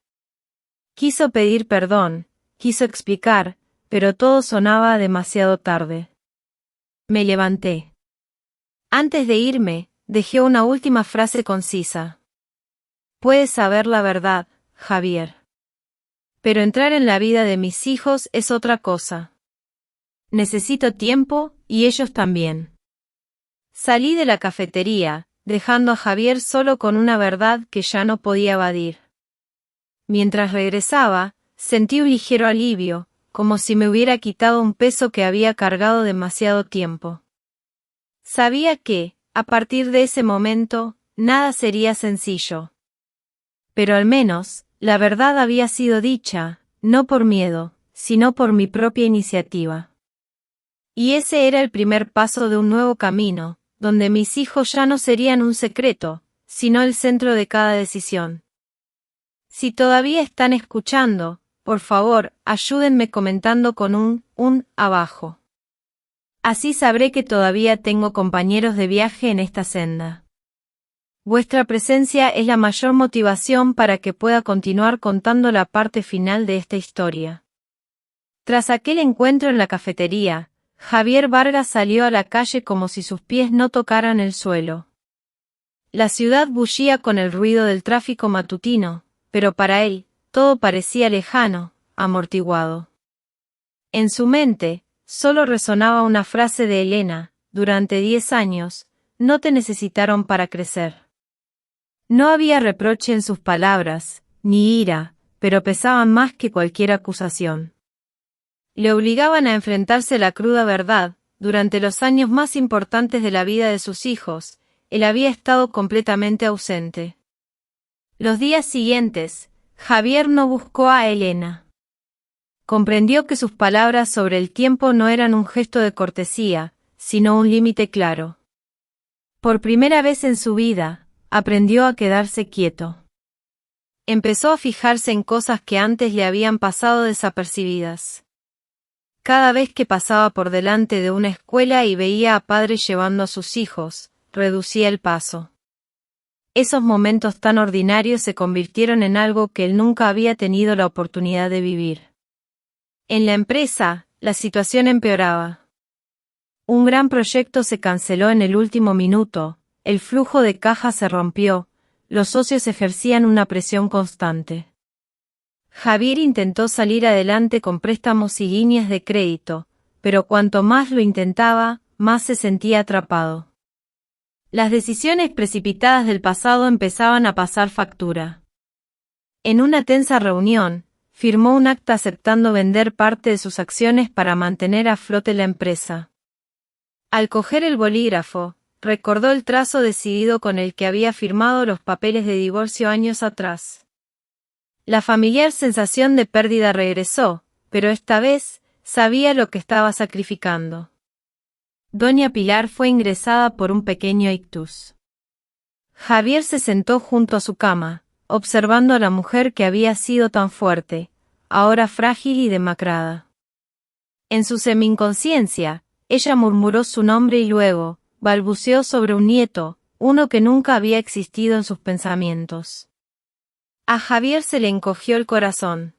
Quiso pedir perdón, quiso explicar, pero todo sonaba demasiado tarde. Me levanté. Antes de irme, dejé una última frase concisa. «Puedes saber la verdad, Javier. Pero entrar en la vida de mis hijos es otra cosa. Necesito tiempo, y ellos también». Salí de la cafetería, dejando a Javier solo con una verdad que ya no podía evadir. Mientras regresaba, sentí un ligero alivio, como si me hubiera quitado un peso que había cargado demasiado tiempo. Sabía que, a partir de ese momento, nada sería sencillo. Pero al menos, la verdad había sido dicha, no por miedo, sino por mi propia iniciativa. Y ese era el primer paso de un nuevo camino, donde mis hijos ya no serían un secreto, sino el centro de cada decisión. Si todavía están escuchando, por favor, ayúdenme comentando con un abajo. Así sabré que todavía tengo compañeros de viaje en esta senda. Vuestra presencia es la mayor motivación para que pueda continuar contando la parte final de esta historia. Tras aquel encuentro en la cafetería, Javier Vargas salió a la calle como si sus pies no tocaran el suelo. La ciudad bullía con el ruido del tráfico matutino, pero para él, todo parecía lejano, amortiguado. En su mente, solo resonaba una frase de Elena: durante 10 años, no te necesitaron para crecer. No había reproche en sus palabras, ni ira, pero pesaban más que cualquier acusación. Le obligaban a enfrentarse a la cruda verdad: durante los años más importantes de la vida de sus hijos, él había estado completamente ausente. Los días siguientes, Javier no buscó a Elena. Comprendió que sus palabras sobre el tiempo no eran un gesto de cortesía, sino un límite claro. Por primera vez en su vida, aprendió a quedarse quieto. Empezó a fijarse en cosas que antes le habían pasado desapercibidas. Cada vez que pasaba por delante de una escuela y veía a padres llevando a sus hijos, reducía el paso. Esos momentos tan ordinarios se convirtieron en algo que él nunca había tenido la oportunidad de vivir. En la empresa, la situación empeoraba. Un gran proyecto se canceló en el último minuto, el flujo de caja se rompió, los socios ejercían una presión constante. Javier intentó salir adelante con préstamos y líneas de crédito, pero cuanto más lo intentaba, más se sentía atrapado. Las decisiones precipitadas del pasado empezaban a pasar factura. En una tensa reunión, firmó un acta aceptando vender parte de sus acciones para mantener a flote la empresa. Al coger el bolígrafo, recordó el trazo decidido con el que había firmado los papeles de divorcio años atrás. La familiar sensación de pérdida regresó, pero esta vez, sabía lo que estaba sacrificando. Doña Pilar fue ingresada por un pequeño ictus. Javier se sentó junto a su cama, observando a la mujer que había sido tan fuerte, ahora frágil y demacrada. En su semi-inconsciencia, ella murmuró su nombre y luego, balbuceó sobre un nieto, uno que nunca había existido en sus pensamientos. A Javier se le encogió el corazón.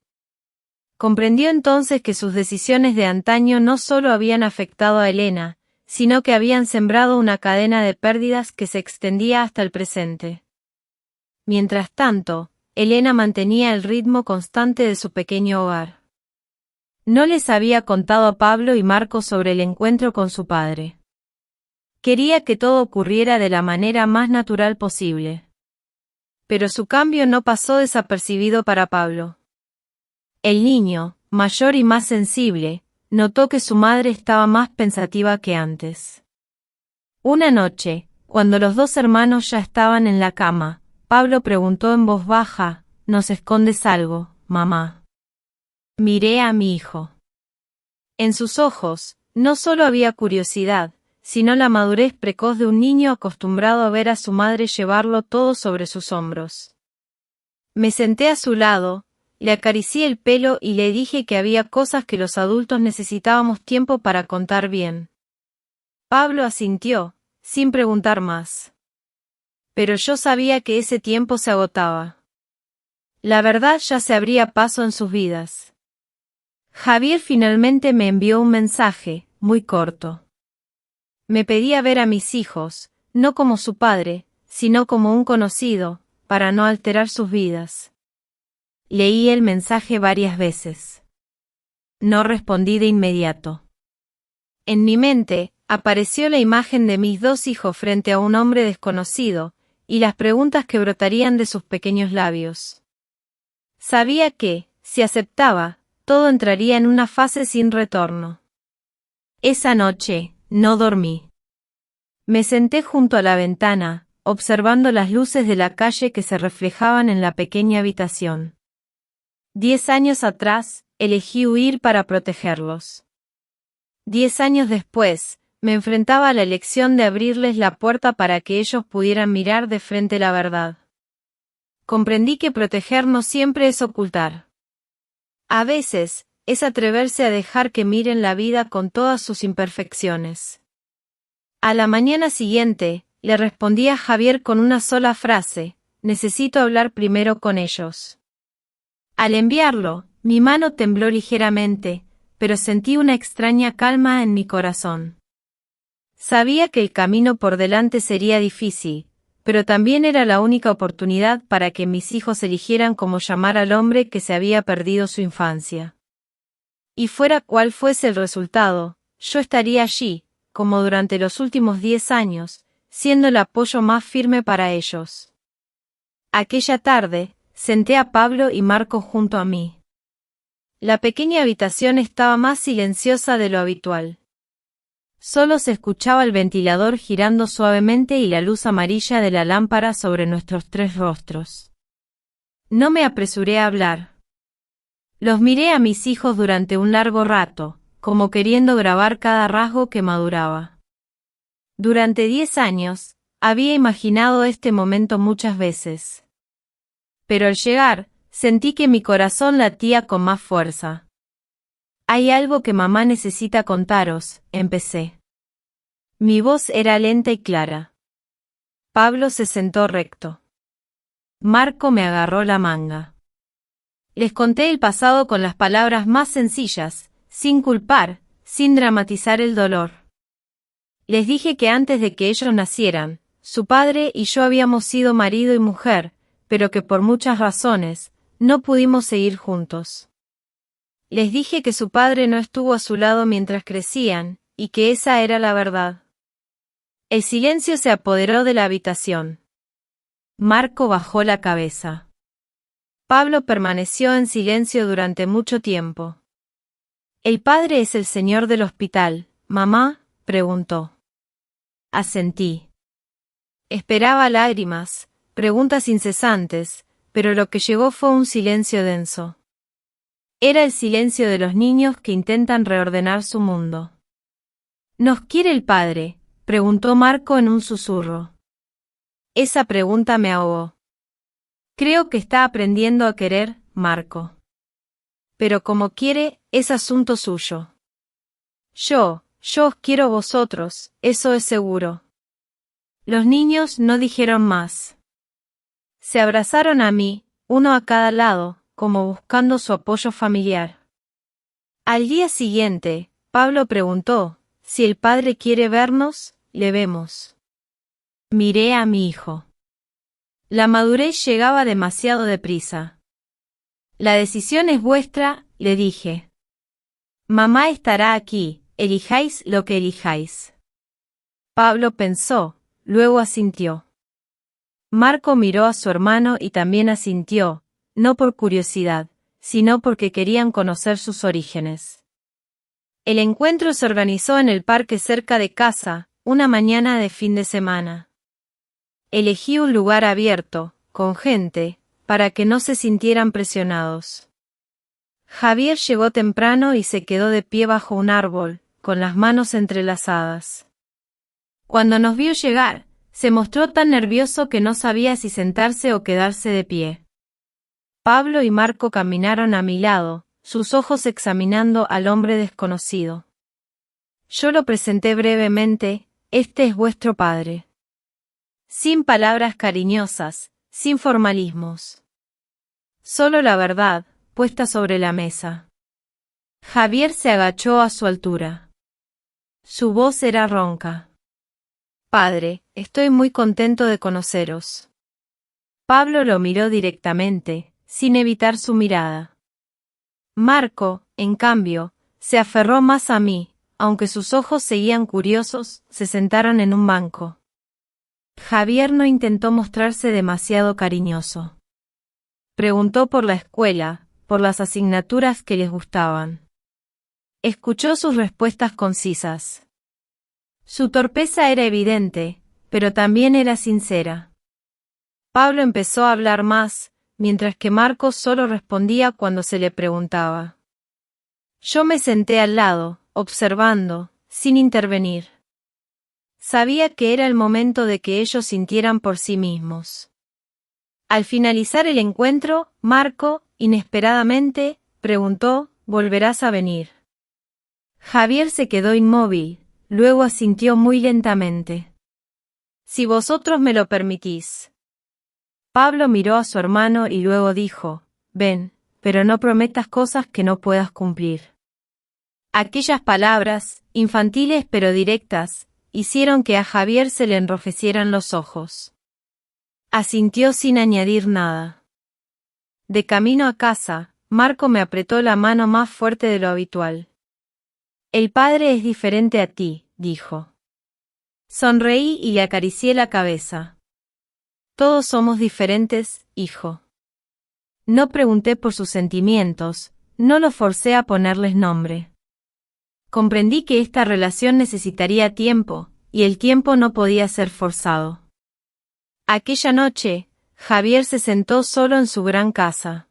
Comprendió entonces que sus decisiones de antaño no solo habían afectado a Elena, sino que habían sembrado una cadena de pérdidas que se extendía hasta el presente. Mientras tanto, Elena mantenía el ritmo constante de su pequeño hogar. No les había contado a Pablo y Marco sobre el encuentro con su padre. Quería que todo ocurriera de la manera más natural posible. Pero su cambio no pasó desapercibido para Pablo. El niño, mayor y más sensible, notó que su madre estaba más pensativa que antes. Una noche, cuando los dos hermanos ya estaban en la cama, Pablo preguntó en voz baja: ¿Nos escondes algo, mamá? Miré a mi hijo. En sus ojos, no solo había curiosidad, sino la madurez precoz de un niño acostumbrado a ver a su madre llevarlo todo sobre sus hombros. Me senté a su lado, le acaricié el pelo y le dije que había cosas que los adultos necesitábamos tiempo para contar bien. Pablo asintió, sin preguntar más. Pero yo sabía que ese tiempo se agotaba. La verdad ya se abría paso en sus vidas. Javier finalmente me envió un mensaje, muy corto. Me pedía ver a mis hijos, no como su padre, sino como un conocido, para no alterar sus vidas. Leí el mensaje varias veces. No respondí de inmediato. En mi mente, apareció la imagen de mis dos hijos frente a un hombre desconocido, y las preguntas que brotarían de sus pequeños labios. Sabía que, si aceptaba, todo entraría en una fase sin retorno. Esa noche, no dormí. Me senté junto a la ventana, observando las luces de la calle que se reflejaban en la pequeña habitación. 10 años atrás, elegí huir para protegerlos. 10 años después, me enfrentaba a la elección de abrirles la puerta para que ellos pudieran mirar de frente la verdad. Comprendí que proteger no siempre es ocultar. A veces, es atreverse a dejar que miren la vida con todas sus imperfecciones. A la mañana siguiente, le respondí a Javier con una sola frase: necesito hablar primero con ellos. Al enviarlo, mi mano tembló ligeramente, pero sentí una extraña calma en mi corazón. Sabía que el camino por delante sería difícil, pero también era la única oportunidad para que mis hijos eligieran cómo llamar al hombre que se había perdido su infancia. Y fuera cual fuese el resultado, yo estaría allí, como durante los últimos 10 años, siendo el apoyo más firme para ellos. Aquella tarde, senté a Pablo y Marco junto a mí. La pequeña habitación estaba más silenciosa de lo habitual. Solo se escuchaba el ventilador girando suavemente y la luz amarilla de la lámpara sobre nuestros 3 rostros. No me apresuré a hablar. Los miré a mis hijos durante un largo rato, como queriendo grabar cada rasgo que maduraba. Durante 10 años, había imaginado este momento muchas veces. Pero al llegar, sentí que mi corazón latía con más fuerza. Hay algo que mamá necesita contaros, empecé. Mi voz era lenta y clara. Pablo se sentó recto. Marco me agarró la manga. Les conté el pasado con las palabras más sencillas, sin culpar, sin dramatizar el dolor. Les dije que antes de que ellos nacieran, su padre y yo habíamos sido marido y mujer, pero que por muchas razones, no pudimos seguir juntos. Les dije que su padre no estuvo a su lado mientras crecían, y que esa era la verdad. El silencio se apoderó de la habitación. Marco bajó la cabeza. Pablo permaneció en silencio durante mucho tiempo. ¿El padre es el señor del hospital, mamá?, preguntó. Asentí. Esperaba lágrimas, preguntas incesantes, pero lo que llegó fue un silencio denso. Era el silencio de los niños que intentan reordenar su mundo. ¿Nos quiere el padre?, preguntó Marco en un susurro. Esa pregunta me ahogó. Creo que está aprendiendo a querer, Marco. Pero como quiere, es asunto suyo. Yo os quiero a vosotros, eso es seguro. Los niños no dijeron más. Se abrazaron a mí, uno a cada lado, como buscando su apoyo familiar. Al día siguiente, Pablo preguntó: si el padre quiere vernos, le vemos. Miré a mi hijo. La madurez llegaba demasiado deprisa. La decisión es vuestra, le dije. Mamá estará aquí, elijáis lo que elijáis. Pablo pensó, luego asintió. Marco miró a su hermano y también asintió, no por curiosidad, sino porque querían conocer sus orígenes. El encuentro se organizó en el parque cerca de casa, una mañana de fin de semana. Elegí un lugar abierto, con gente, para que no se sintieran presionados. Javier llegó temprano y se quedó de pie bajo un árbol, con las manos entrelazadas. Cuando nos vio llegar, se mostró tan nervioso que no sabía si sentarse o quedarse de pie. Pablo y Marco caminaron a mi lado, sus ojos examinando al hombre desconocido. Yo lo presenté brevemente: este es vuestro padre. Sin palabras cariñosas, sin formalismos. Solo la verdad, puesta sobre la mesa. Javier se agachó a su altura. Su voz era ronca. Padre, estoy muy contento de conoceros. Pablo lo miró directamente, sin evitar su mirada. Marco, en cambio, se aferró más a mí, aunque sus ojos seguían curiosos, se sentaron en un banco. Javier no intentó mostrarse demasiado cariñoso. Preguntó por la escuela, por las asignaturas que les gustaban. Escuchó sus respuestas concisas. Su torpeza era evidente, pero también era sincera. Pablo empezó a hablar más, mientras que Marcos solo respondía cuando se le preguntaba. Yo me senté al lado, observando, sin intervenir. Sabía que era el momento de que ellos sintieran por sí mismos. Al finalizar el encuentro, Marco, inesperadamente, preguntó, ¿volverás a venir? Javier se quedó inmóvil, luego asintió muy lentamente. Si vosotros me lo permitís. Pablo miró a su hermano y luego dijo, ven, pero no prometas cosas que no puedas cumplir. Aquellas palabras, infantiles pero directas, hicieron que a Javier se le enrojecieran los ojos. Asintió sin añadir nada. De camino a casa, Marco me apretó la mano más fuerte de lo habitual. El padre es diferente a ti, dijo. Sonreí y le acaricié la cabeza. Todos somos diferentes, hijo. No pregunté por sus sentimientos, no lo forcé a ponerles nombre. Comprendí que esta relación necesitaría tiempo, y el tiempo no podía ser forzado. Aquella noche, Javier se sentó solo en su gran casa.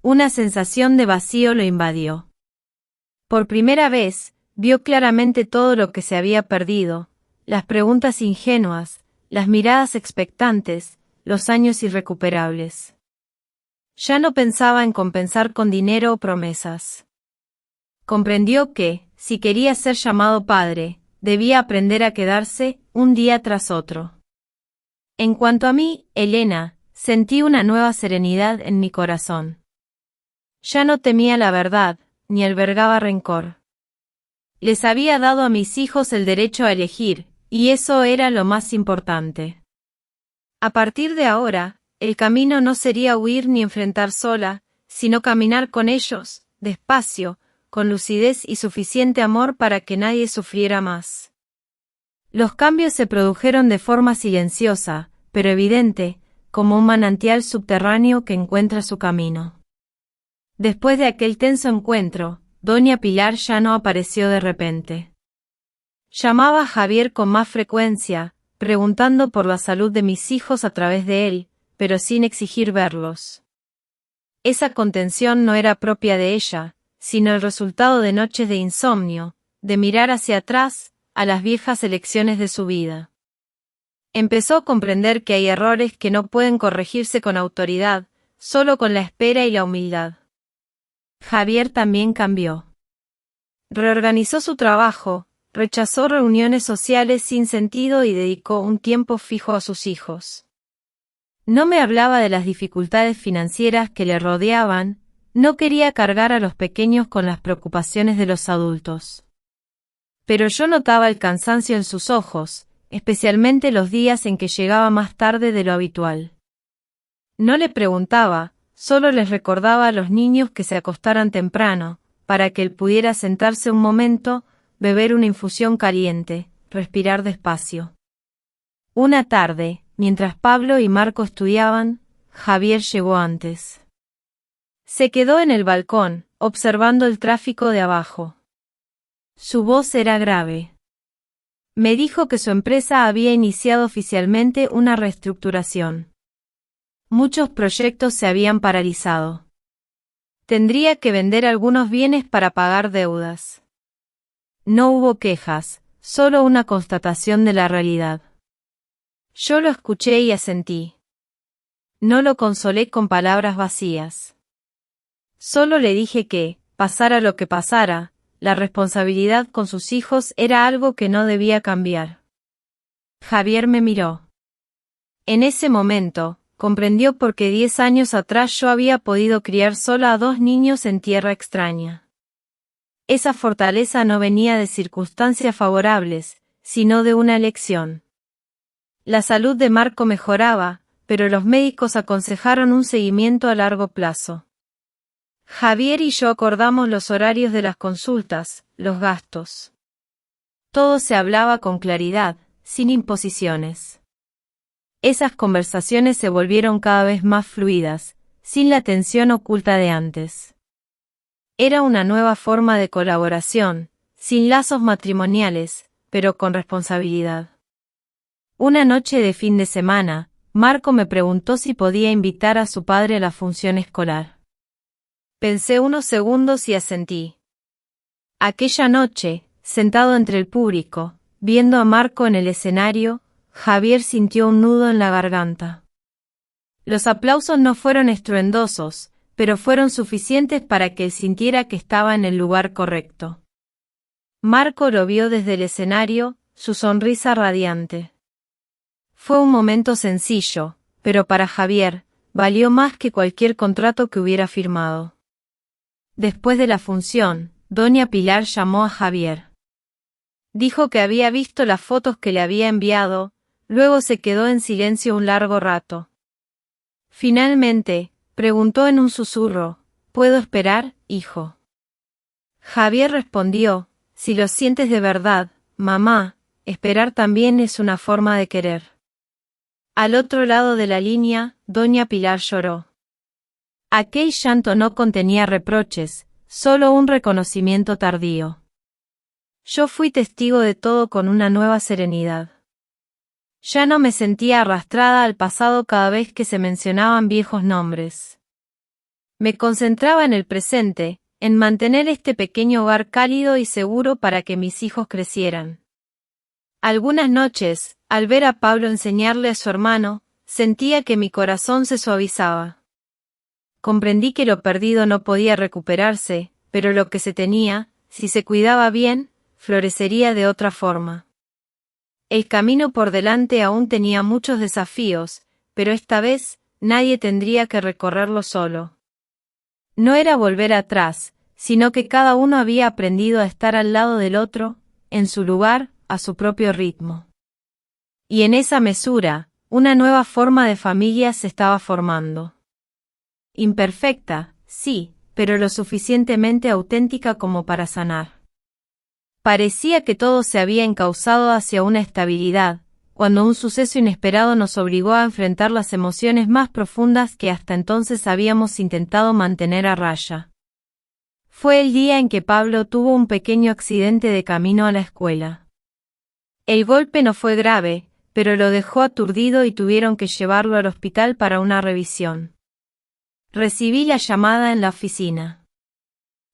Una sensación de vacío lo invadió. Por primera vez, vio claramente todo lo que se había perdido, las preguntas ingenuas, las miradas expectantes, los años irrecuperables. Ya no pensaba en compensar con dinero o promesas. Comprendió que, si quería ser llamado padre, debía aprender a quedarse, un día tras otro. En cuanto a mí, Elena, sentí una nueva serenidad en mi corazón. Ya no temía la verdad, ni albergaba rencor. Les había dado a mis hijos el derecho a elegir, y eso era lo más importante. A partir de ahora, el camino no sería huir ni enfrentar sola, sino caminar con ellos, despacio, con lucidez y suficiente amor para que nadie sufriera más. Los cambios se produjeron de forma silenciosa, pero evidente, como un manantial subterráneo que encuentra su camino. Después de aquel tenso encuentro, doña Pilar ya no apareció de repente. Llamaba a Javier con más frecuencia, preguntando por la salud de mis hijos a través de él, pero sin exigir verlos. Esa contención no era propia de ella, sino el resultado de noches de insomnio, de mirar hacia atrás, a las viejas elecciones de su vida. Empezó a comprender que hay errores que no pueden corregirse con autoridad, solo con la espera y la humildad. Javier también cambió. Reorganizó su trabajo, rechazó reuniones sociales sin sentido y dedicó un tiempo fijo a sus hijos. No me hablaba de las dificultades financieras que le rodeaban, no quería cargar a los pequeños con las preocupaciones de los adultos. Pero yo notaba el cansancio en sus ojos, especialmente los días en que llegaba más tarde de lo habitual. No le preguntaba, solo les recordaba a los niños que se acostaran temprano, para que él pudiera sentarse un momento, beber una infusión caliente, respirar despacio. Una tarde, mientras Pablo y Marco estudiaban, Javier llegó antes. Se quedó en el balcón, observando el tráfico de abajo. Su voz era grave. Me dijo que su empresa había iniciado oficialmente una reestructuración. Muchos proyectos se habían paralizado. Tendría que vender algunos bienes para pagar deudas. No hubo quejas, solo una constatación de la realidad. Yo lo escuché y asentí. No lo consolé con palabras vacías. Solo le dije que, pasara lo que pasara, la responsabilidad con sus hijos era algo que no debía cambiar. Javier me miró. En ese momento, comprendió por qué 10 años atrás yo había podido criar sola a 2 niños en tierra extraña. Esa fortaleza no venía de circunstancias favorables, sino de una elección. La salud de Marco mejoraba, pero los médicos aconsejaron un seguimiento a largo plazo. Javier y yo acordamos los horarios de las consultas, los gastos. Todo se hablaba con claridad, sin imposiciones. Esas conversaciones se volvieron cada vez más fluidas, sin la tensión oculta de antes. Era una nueva forma de colaboración, sin lazos matrimoniales, pero con responsabilidad. Una noche de fin de semana, Marco me preguntó si podía invitar a su padre a la función escolar. Pensé unos segundos y asentí. Aquella noche, sentado entre el público, viendo a Marco en el escenario, Javier sintió un nudo en la garganta. Los aplausos no fueron estruendosos, pero fueron suficientes para que él sintiera que estaba en el lugar correcto. Marco lo vio desde el escenario, su sonrisa radiante. Fue un momento sencillo, pero para Javier, valió más que cualquier contrato que hubiera firmado. Después de la función, doña Pilar llamó a Javier. Dijo que había visto las fotos que le había enviado, luego se quedó en silencio un largo rato. Finalmente, preguntó en un susurro, ¿puedo esperar, hijo? Javier respondió, si lo sientes de verdad, mamá, esperar también es una forma de querer. Al otro lado de la línea, doña Pilar lloró. Aquel llanto no contenía reproches, solo un reconocimiento tardío. Yo fui testigo de todo con una nueva serenidad. Ya no me sentía arrastrada al pasado cada vez que se mencionaban viejos nombres. Me concentraba en el presente, en mantener este pequeño hogar cálido y seguro para que mis hijos crecieran. Algunas noches, al ver a Pablo enseñarle a su hermano, sentía que mi corazón se suavizaba. Comprendí que lo perdido no podía recuperarse, pero lo que se tenía, si se cuidaba bien, florecería de otra forma. El camino por delante aún tenía muchos desafíos, pero esta vez, nadie tendría que recorrerlo solo. No era volver atrás, sino que cada uno había aprendido a estar al lado del otro, en su lugar, a su propio ritmo. Y en esa mesura, una nueva forma de familia se estaba formando. Imperfecta, sí, pero lo suficientemente auténtica como para sanar. Parecía que todo se había encauzado hacia una estabilidad, cuando un suceso inesperado nos obligó a enfrentar las emociones más profundas que hasta entonces habíamos intentado mantener a raya. Fue el día en que Pablo tuvo un pequeño accidente de camino a la escuela. El golpe no fue grave, pero lo dejó aturdido y tuvieron que llevarlo al hospital para una revisión. Recibí la llamada en la oficina.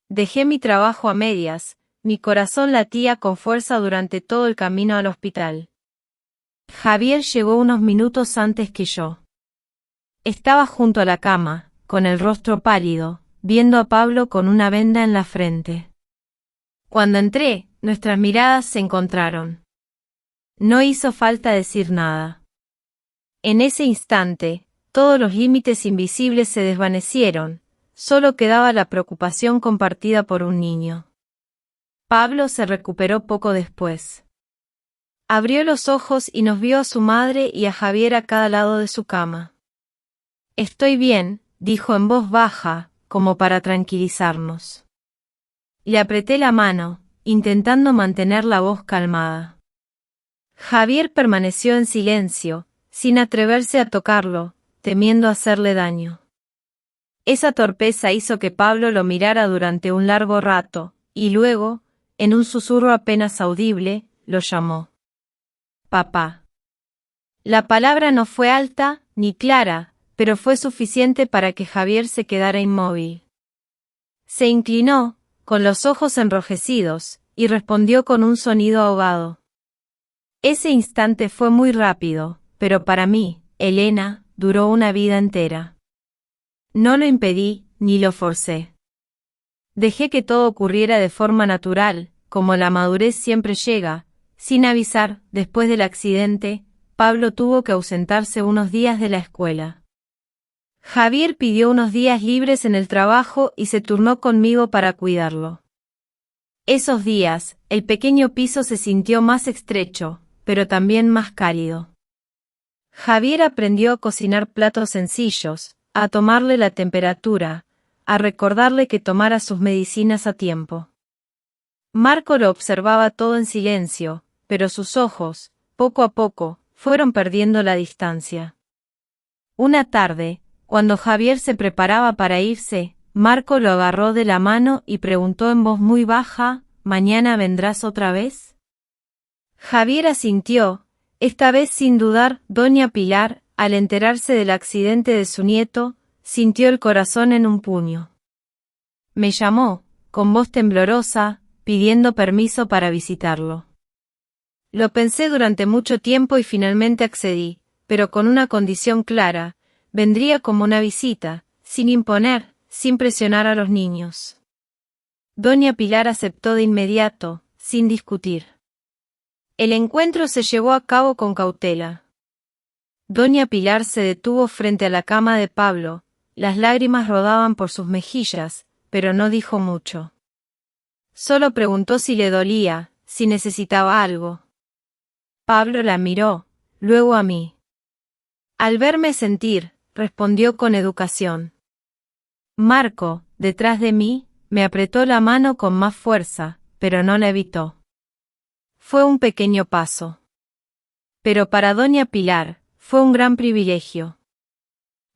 Dejé mi trabajo a medias, mi corazón latía con fuerza durante todo el camino al hospital. Javier llegó unos minutos antes que yo. Estaba junto a la cama, con el rostro pálido, viendo a Pablo con una venda en la frente. Cuando entré, nuestras miradas se encontraron. No hizo falta decir nada. En ese instante, todos los límites invisibles se desvanecieron, solo quedaba la preocupación compartida por un niño. Pablo se recuperó poco después. Abrió los ojos y nos vio a su madre y a Javier a cada lado de su cama. Estoy bien, dijo en voz baja, como para tranquilizarnos. Le apreté la mano, intentando mantener la voz calmada. Javier permaneció en silencio, sin atreverse a tocarlo, temiendo hacerle daño. Esa torpeza hizo que Pablo lo mirara durante un largo rato, y luego, en un susurro apenas audible, lo llamó. Papá. La palabra no fue alta, ni clara, pero fue suficiente para que Javier se quedara inmóvil. Se inclinó, con los ojos enrojecidos, y respondió con un sonido ahogado. Ese instante fue muy rápido, pero para mí, Elena, duró una vida entera. No lo impedí, ni lo forcé. Dejé que todo ocurriera de forma natural, como la madurez siempre llega. Sin avisar, después del accidente, Pablo tuvo que ausentarse unos días de la escuela. Javier pidió unos días libres en el trabajo y se turnó conmigo para cuidarlo. Esos días, el pequeño piso se sintió más estrecho, pero también más cálido. Javier aprendió a cocinar platos sencillos, a tomarle la temperatura, a recordarle que tomara sus medicinas a tiempo. Marco lo observaba todo en silencio, pero sus ojos, poco a poco, fueron perdiendo la distancia. Una tarde, cuando Javier se preparaba para irse, Marco lo agarró de la mano y preguntó en voz muy baja: ¿Mañana vendrás otra vez? Javier asintió, esta vez sin dudar. Doña Pilar, al enterarse del accidente de su nieto, sintió el corazón en un puño. Me llamó, con voz temblorosa, pidiendo permiso para visitarlo. Lo pensé durante mucho tiempo y finalmente accedí, pero con una condición clara: vendría como una visita, sin imponer, sin presionar a los niños. Doña Pilar aceptó de inmediato, sin discutir. El encuentro se llevó a cabo con cautela. Doña Pilar se detuvo frente a la cama de Pablo, las lágrimas rodaban por sus mejillas, pero no dijo mucho. Solo preguntó si le dolía, si necesitaba algo. Pablo la miró, luego a mí. Al verme sentir, respondió con educación. Marco, detrás de mí, me apretó la mano con más fuerza, pero no la evitó. Fue un pequeño paso. Pero para doña Pilar, fue un gran privilegio.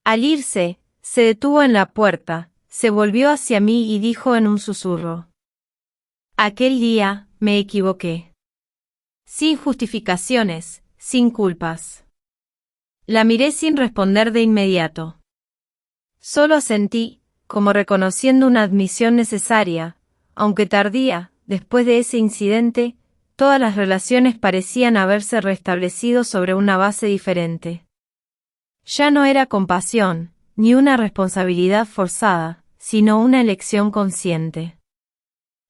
Al irse, se detuvo en la puerta, se volvió hacia mí y dijo en un susurro: aquel día, me equivoqué. Sin justificaciones, sin culpas. La miré sin responder de inmediato. Solo asentí, como reconociendo una admisión necesaria, aunque tardía. Después de ese incidente, todas las relaciones parecían haberse restablecido sobre una base diferente. Ya no era compasión, ni una responsabilidad forzada, sino una elección consciente.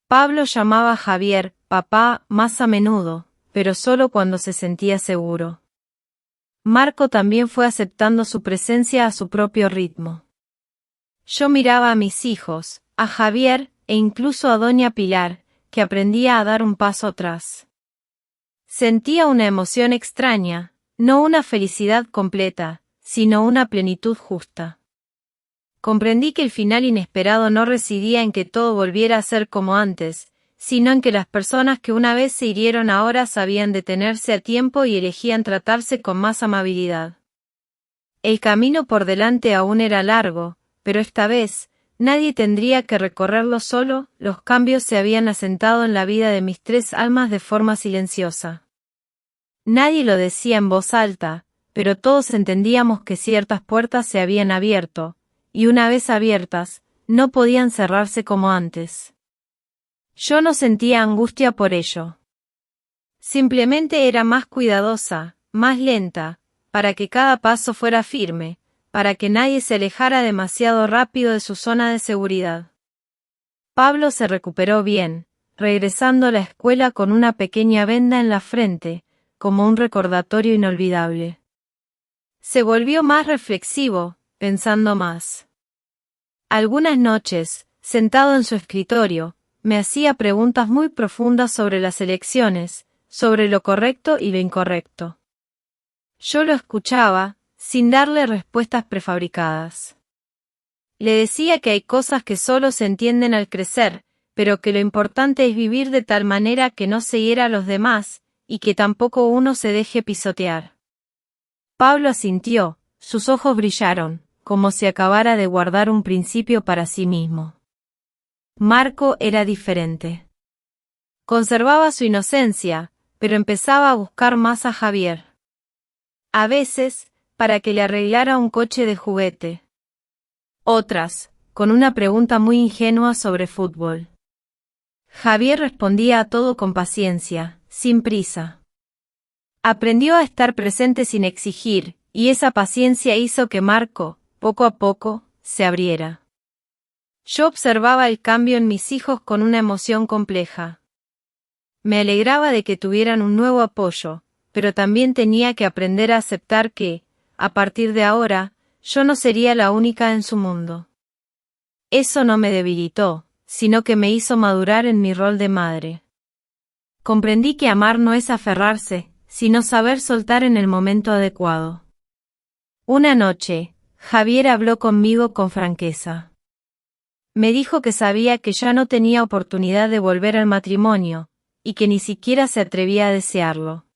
Pablo llamaba a Javier papá más a menudo, pero solo cuando se sentía seguro. Marco también fue aceptando su presencia a su propio ritmo. Yo miraba a mis hijos, a Javier, e incluso a doña Pilar, que aprendía a dar un paso atrás. Sentía una emoción extraña, no una felicidad completa, sino una plenitud justa. Comprendí que el final inesperado no residía en que todo volviera a ser como antes, sino en que las personas que una vez se hirieron ahora sabían detenerse a tiempo y elegían tratarse con más amabilidad. El camino por delante aún era largo, pero esta vez, nadie tendría que recorrerlo solo. Los cambios se habían asentado en la vida de mis tres almas de forma silenciosa. Nadie lo decía en voz alta, pero todos entendíamos que ciertas puertas se habían abierto, y una vez abiertas, no podían cerrarse como antes. Yo no sentía angustia por ello. Simplemente era más cuidadosa, más lenta, para que cada paso fuera firme, para que nadie se alejara demasiado rápido de su zona de seguridad. Pablo se recuperó bien, regresando a la escuela con una pequeña venda en la frente, como un recordatorio inolvidable. Se volvió más reflexivo, pensando más. Algunas noches, sentado en su escritorio, me hacía preguntas muy profundas sobre las elecciones, sobre lo correcto y lo incorrecto. Yo lo escuchaba, sin darle respuestas prefabricadas. Le decía que hay cosas que solo se entienden al crecer, pero que lo importante es vivir de tal manera que no se hiera a los demás, y que tampoco uno se deje pisotear. Pablo asintió, sus ojos brillaron, como si acabara de guardar un principio para sí mismo. Marco era diferente. Conservaba su inocencia, pero empezaba a buscar más a Javier. A veces, para que le arreglara un coche de juguete. Otras, con una pregunta muy ingenua sobre fútbol. Javier respondía a todo con paciencia, sin prisa. Aprendió a estar presente sin exigir, y esa paciencia hizo que Marco, poco a poco, se abriera. Yo observaba el cambio en mis hijos con una emoción compleja. Me alegraba de que tuvieran un nuevo apoyo, pero también tenía que aprender a aceptar que, a partir de ahora, yo no sería la única en su mundo. Eso no me debilitó, sino que me hizo madurar en mi rol de madre. Comprendí que amar no es aferrarse, sino saber soltar en el momento adecuado. Una noche, Javier habló conmigo con franqueza. Me dijo que sabía que ya no tenía oportunidad de volver al matrimonio, y que ni siquiera se atrevía a desearlo.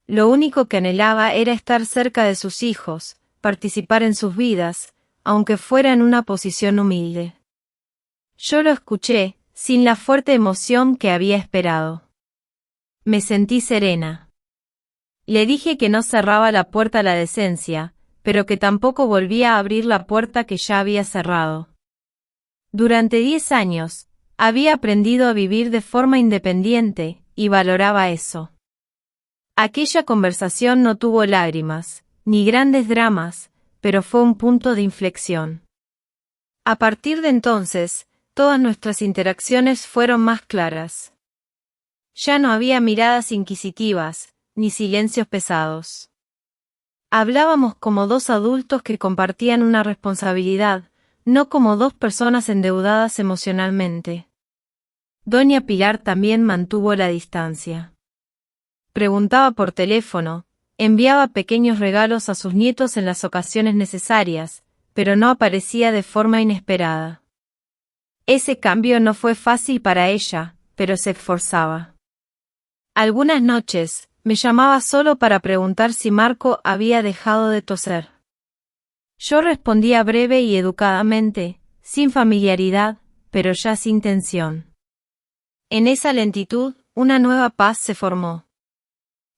Lo único que anhelaba era estar cerca de sus hijos, participar en sus vidas, aunque fuera en una posición humilde. Yo lo escuché, sin la fuerte emoción que había esperado. Me sentí serena. Le dije que no cerraba la puerta a la decencia, pero que tampoco volvía a abrir la puerta que ya había cerrado. Durante 10 años, había aprendido a vivir de forma independiente, y valoraba eso. Aquella conversación no tuvo lágrimas, ni grandes dramas, pero fue un punto de inflexión. A partir de entonces, todas nuestras interacciones fueron más claras. Ya no había miradas inquisitivas, ni silencios pesados. Hablábamos como dos adultos que compartían una responsabilidad, no como dos personas endeudadas emocionalmente. Doña Pilar también mantuvo la distancia. Preguntaba por teléfono, enviaba pequeños regalos a sus nietos en las ocasiones necesarias, pero no aparecía de forma inesperada. Ese cambio no fue fácil para ella, pero se esforzaba. Algunas noches, me llamaba solo para preguntar si Marco había dejado de toser. Yo respondía breve y educadamente, sin familiaridad, pero ya sin tensión. En esa lentitud, una nueva paz se formó.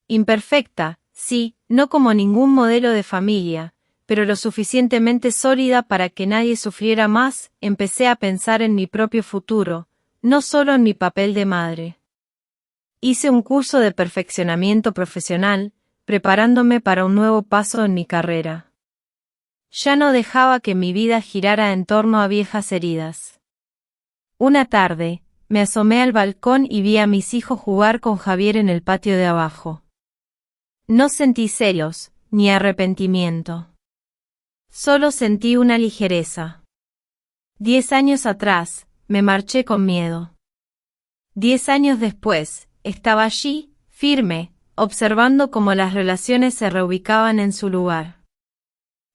Imperfecta, sí, no como ningún modelo de familia, pero lo suficientemente sólida para que nadie sufriera más. Empecé a pensar en mi propio futuro, no solo en mi papel de madre. Hice un curso de perfeccionamiento profesional, preparándome para un nuevo paso en mi carrera. Ya no dejaba que mi vida girara en torno a viejas heridas. Una tarde, me asomé al balcón y vi a mis hijos jugar con Javier en el patio de abajo. No sentí celos, ni arrepentimiento. Solo sentí una ligereza. 10 años atrás, me marché con miedo. 10 años después, estaba allí, firme, observando cómo las relaciones se reubicaban en su lugar.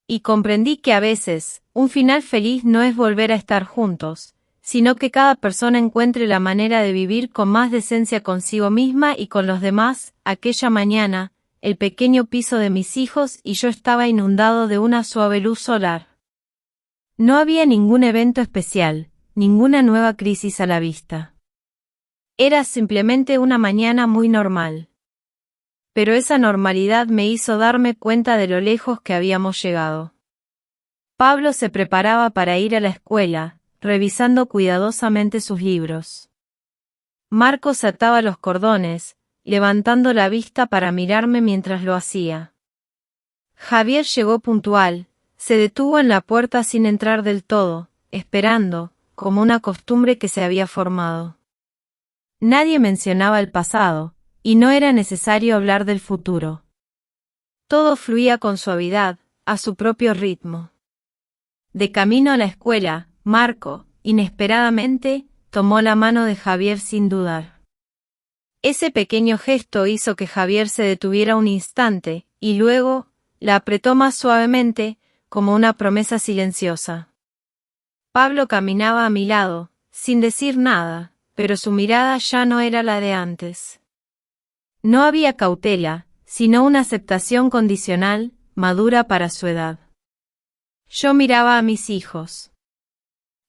Y comprendí que a veces, un final feliz no es volver a estar juntos, sino que cada persona encuentre la manera de vivir con más decencia consigo misma y con los demás. Aquella mañana, el pequeño piso de mis hijos y yo estaba inundado de una suave luz solar. No había ningún evento especial, ninguna nueva crisis a la vista. Era simplemente una mañana muy normal. Pero esa normalidad me hizo darme cuenta de lo lejos que habíamos llegado. Pablo se preparaba para ir a la escuela, revisando cuidadosamente sus libros. Marcos ataba los cordones, levantando la vista para mirarme mientras lo hacía. Javier llegó puntual, se detuvo en la puerta sin entrar del todo, esperando, como una costumbre que se había formado. Nadie mencionaba el pasado, y no era necesario hablar del futuro. Todo fluía con suavidad, a su propio ritmo. De camino a la escuela, Marco, inesperadamente, tomó la mano de Javier sin dudar. Ese pequeño gesto hizo que Javier se detuviera un instante, y luego, la apretó más suavemente, como una promesa silenciosa. Pablo caminaba a mi lado, sin decir nada, pero su mirada ya no era la de antes. No había cautela, sino una aceptación condicional, madura para su edad. Yo miraba a mis hijos.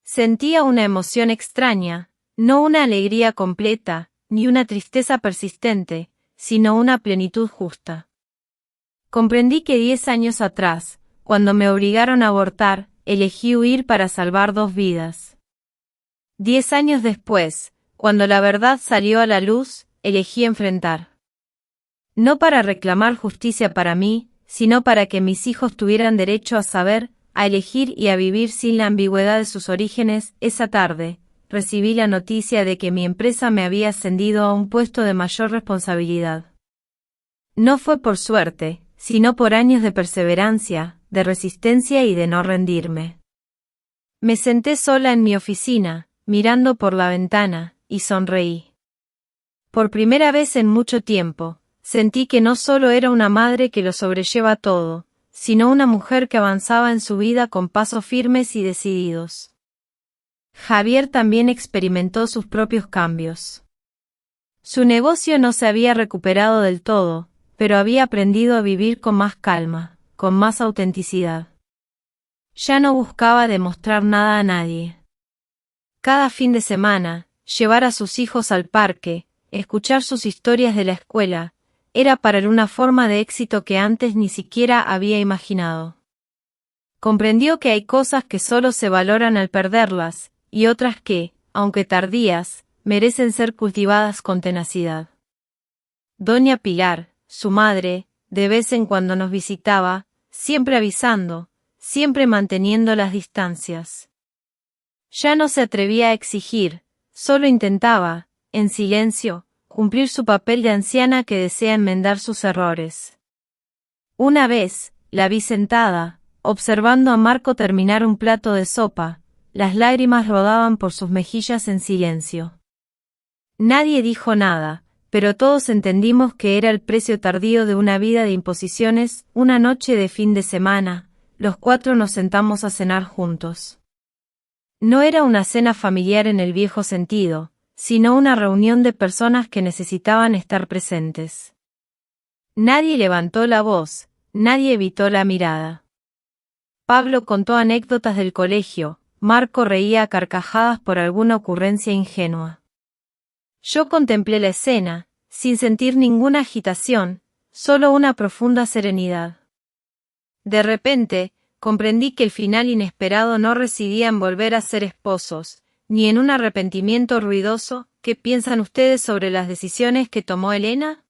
Sentía una emoción extraña, no una alegría completa, ni una tristeza persistente, sino una plenitud justa. Comprendí que 10 años atrás, cuando me obligaron a abortar, elegí huir para salvar 2 vidas. 10 años después, cuando la verdad salió a la luz, elegí enfrentar. No para reclamar justicia para mí, sino para que mis hijos tuvieran derecho a saber, a elegir y a vivir sin la ambigüedad de sus orígenes. Esa tarde, recibí la noticia de que mi empresa me había ascendido a un puesto de mayor responsabilidad. No fue por suerte, sino por años de perseverancia, de resistencia y de no rendirme. Me senté sola en mi oficina, mirando por la ventana, y sonreí. Por primera vez en mucho tiempo, sentí que no solo era una madre que lo sobrelleva todo, sino una mujer que avanzaba en su vida con pasos firmes y decididos. Javier también experimentó sus propios cambios. Su negocio no se había recuperado del todo, pero había aprendido a vivir con más calma, con más autenticidad. Ya no buscaba demostrar nada a nadie. Cada fin de semana, llevar a sus hijos al parque, escuchar sus historias de la escuela, era para él una forma de éxito que antes ni siquiera había imaginado. Comprendió que hay cosas que solo se valoran al perderlas, y otras que, aunque tardías, merecen ser cultivadas con tenacidad. Doña Pilar, su madre, de vez en cuando nos visitaba, siempre avisando, siempre manteniendo las distancias. Ya no se atrevía a exigir, solo intentaba, en silencio, cumplir su papel de anciana que desea enmendar sus errores. Una vez, la vi sentada, observando a Marco terminar un plato de sopa, las lágrimas rodaban por sus mejillas en silencio. Nadie dijo nada, pero todos entendimos que era el precio tardío de una vida de imposiciones. Una noche de fin de semana, los 4 nos sentamos a cenar juntos. No era una cena familiar en el viejo sentido, sino una reunión de personas que necesitaban estar presentes. Nadie levantó la voz, nadie evitó la mirada. Pablo contó anécdotas del colegio, Marco reía a carcajadas por alguna ocurrencia ingenua. Yo contemplé la escena, sin sentir ninguna agitación, solo una profunda serenidad. De repente, comprendí que el final inesperado no residía en volver a ser esposos, ni en un arrepentimiento ruidoso. ¿Qué piensan ustedes sobre las decisiones que tomó Elena?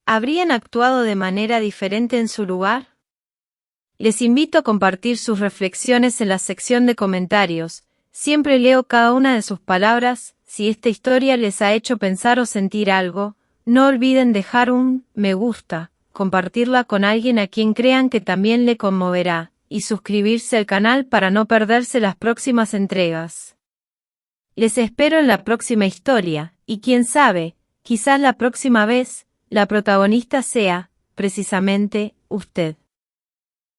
¿Habrían actuado de manera diferente en su lugar? Les invito a compartir sus reflexiones en la sección de comentarios. Siempre leo cada una de sus palabras. Si esta historia les ha hecho pensar o sentir algo, no olviden dejar un me gusta, compartirla con alguien a quien crean que también le conmoverá, y suscribirse al canal para no perderse las próximas entregas. Les espero en la próxima historia, y quién sabe, quizás la próxima vez, la protagonista sea, precisamente, usted.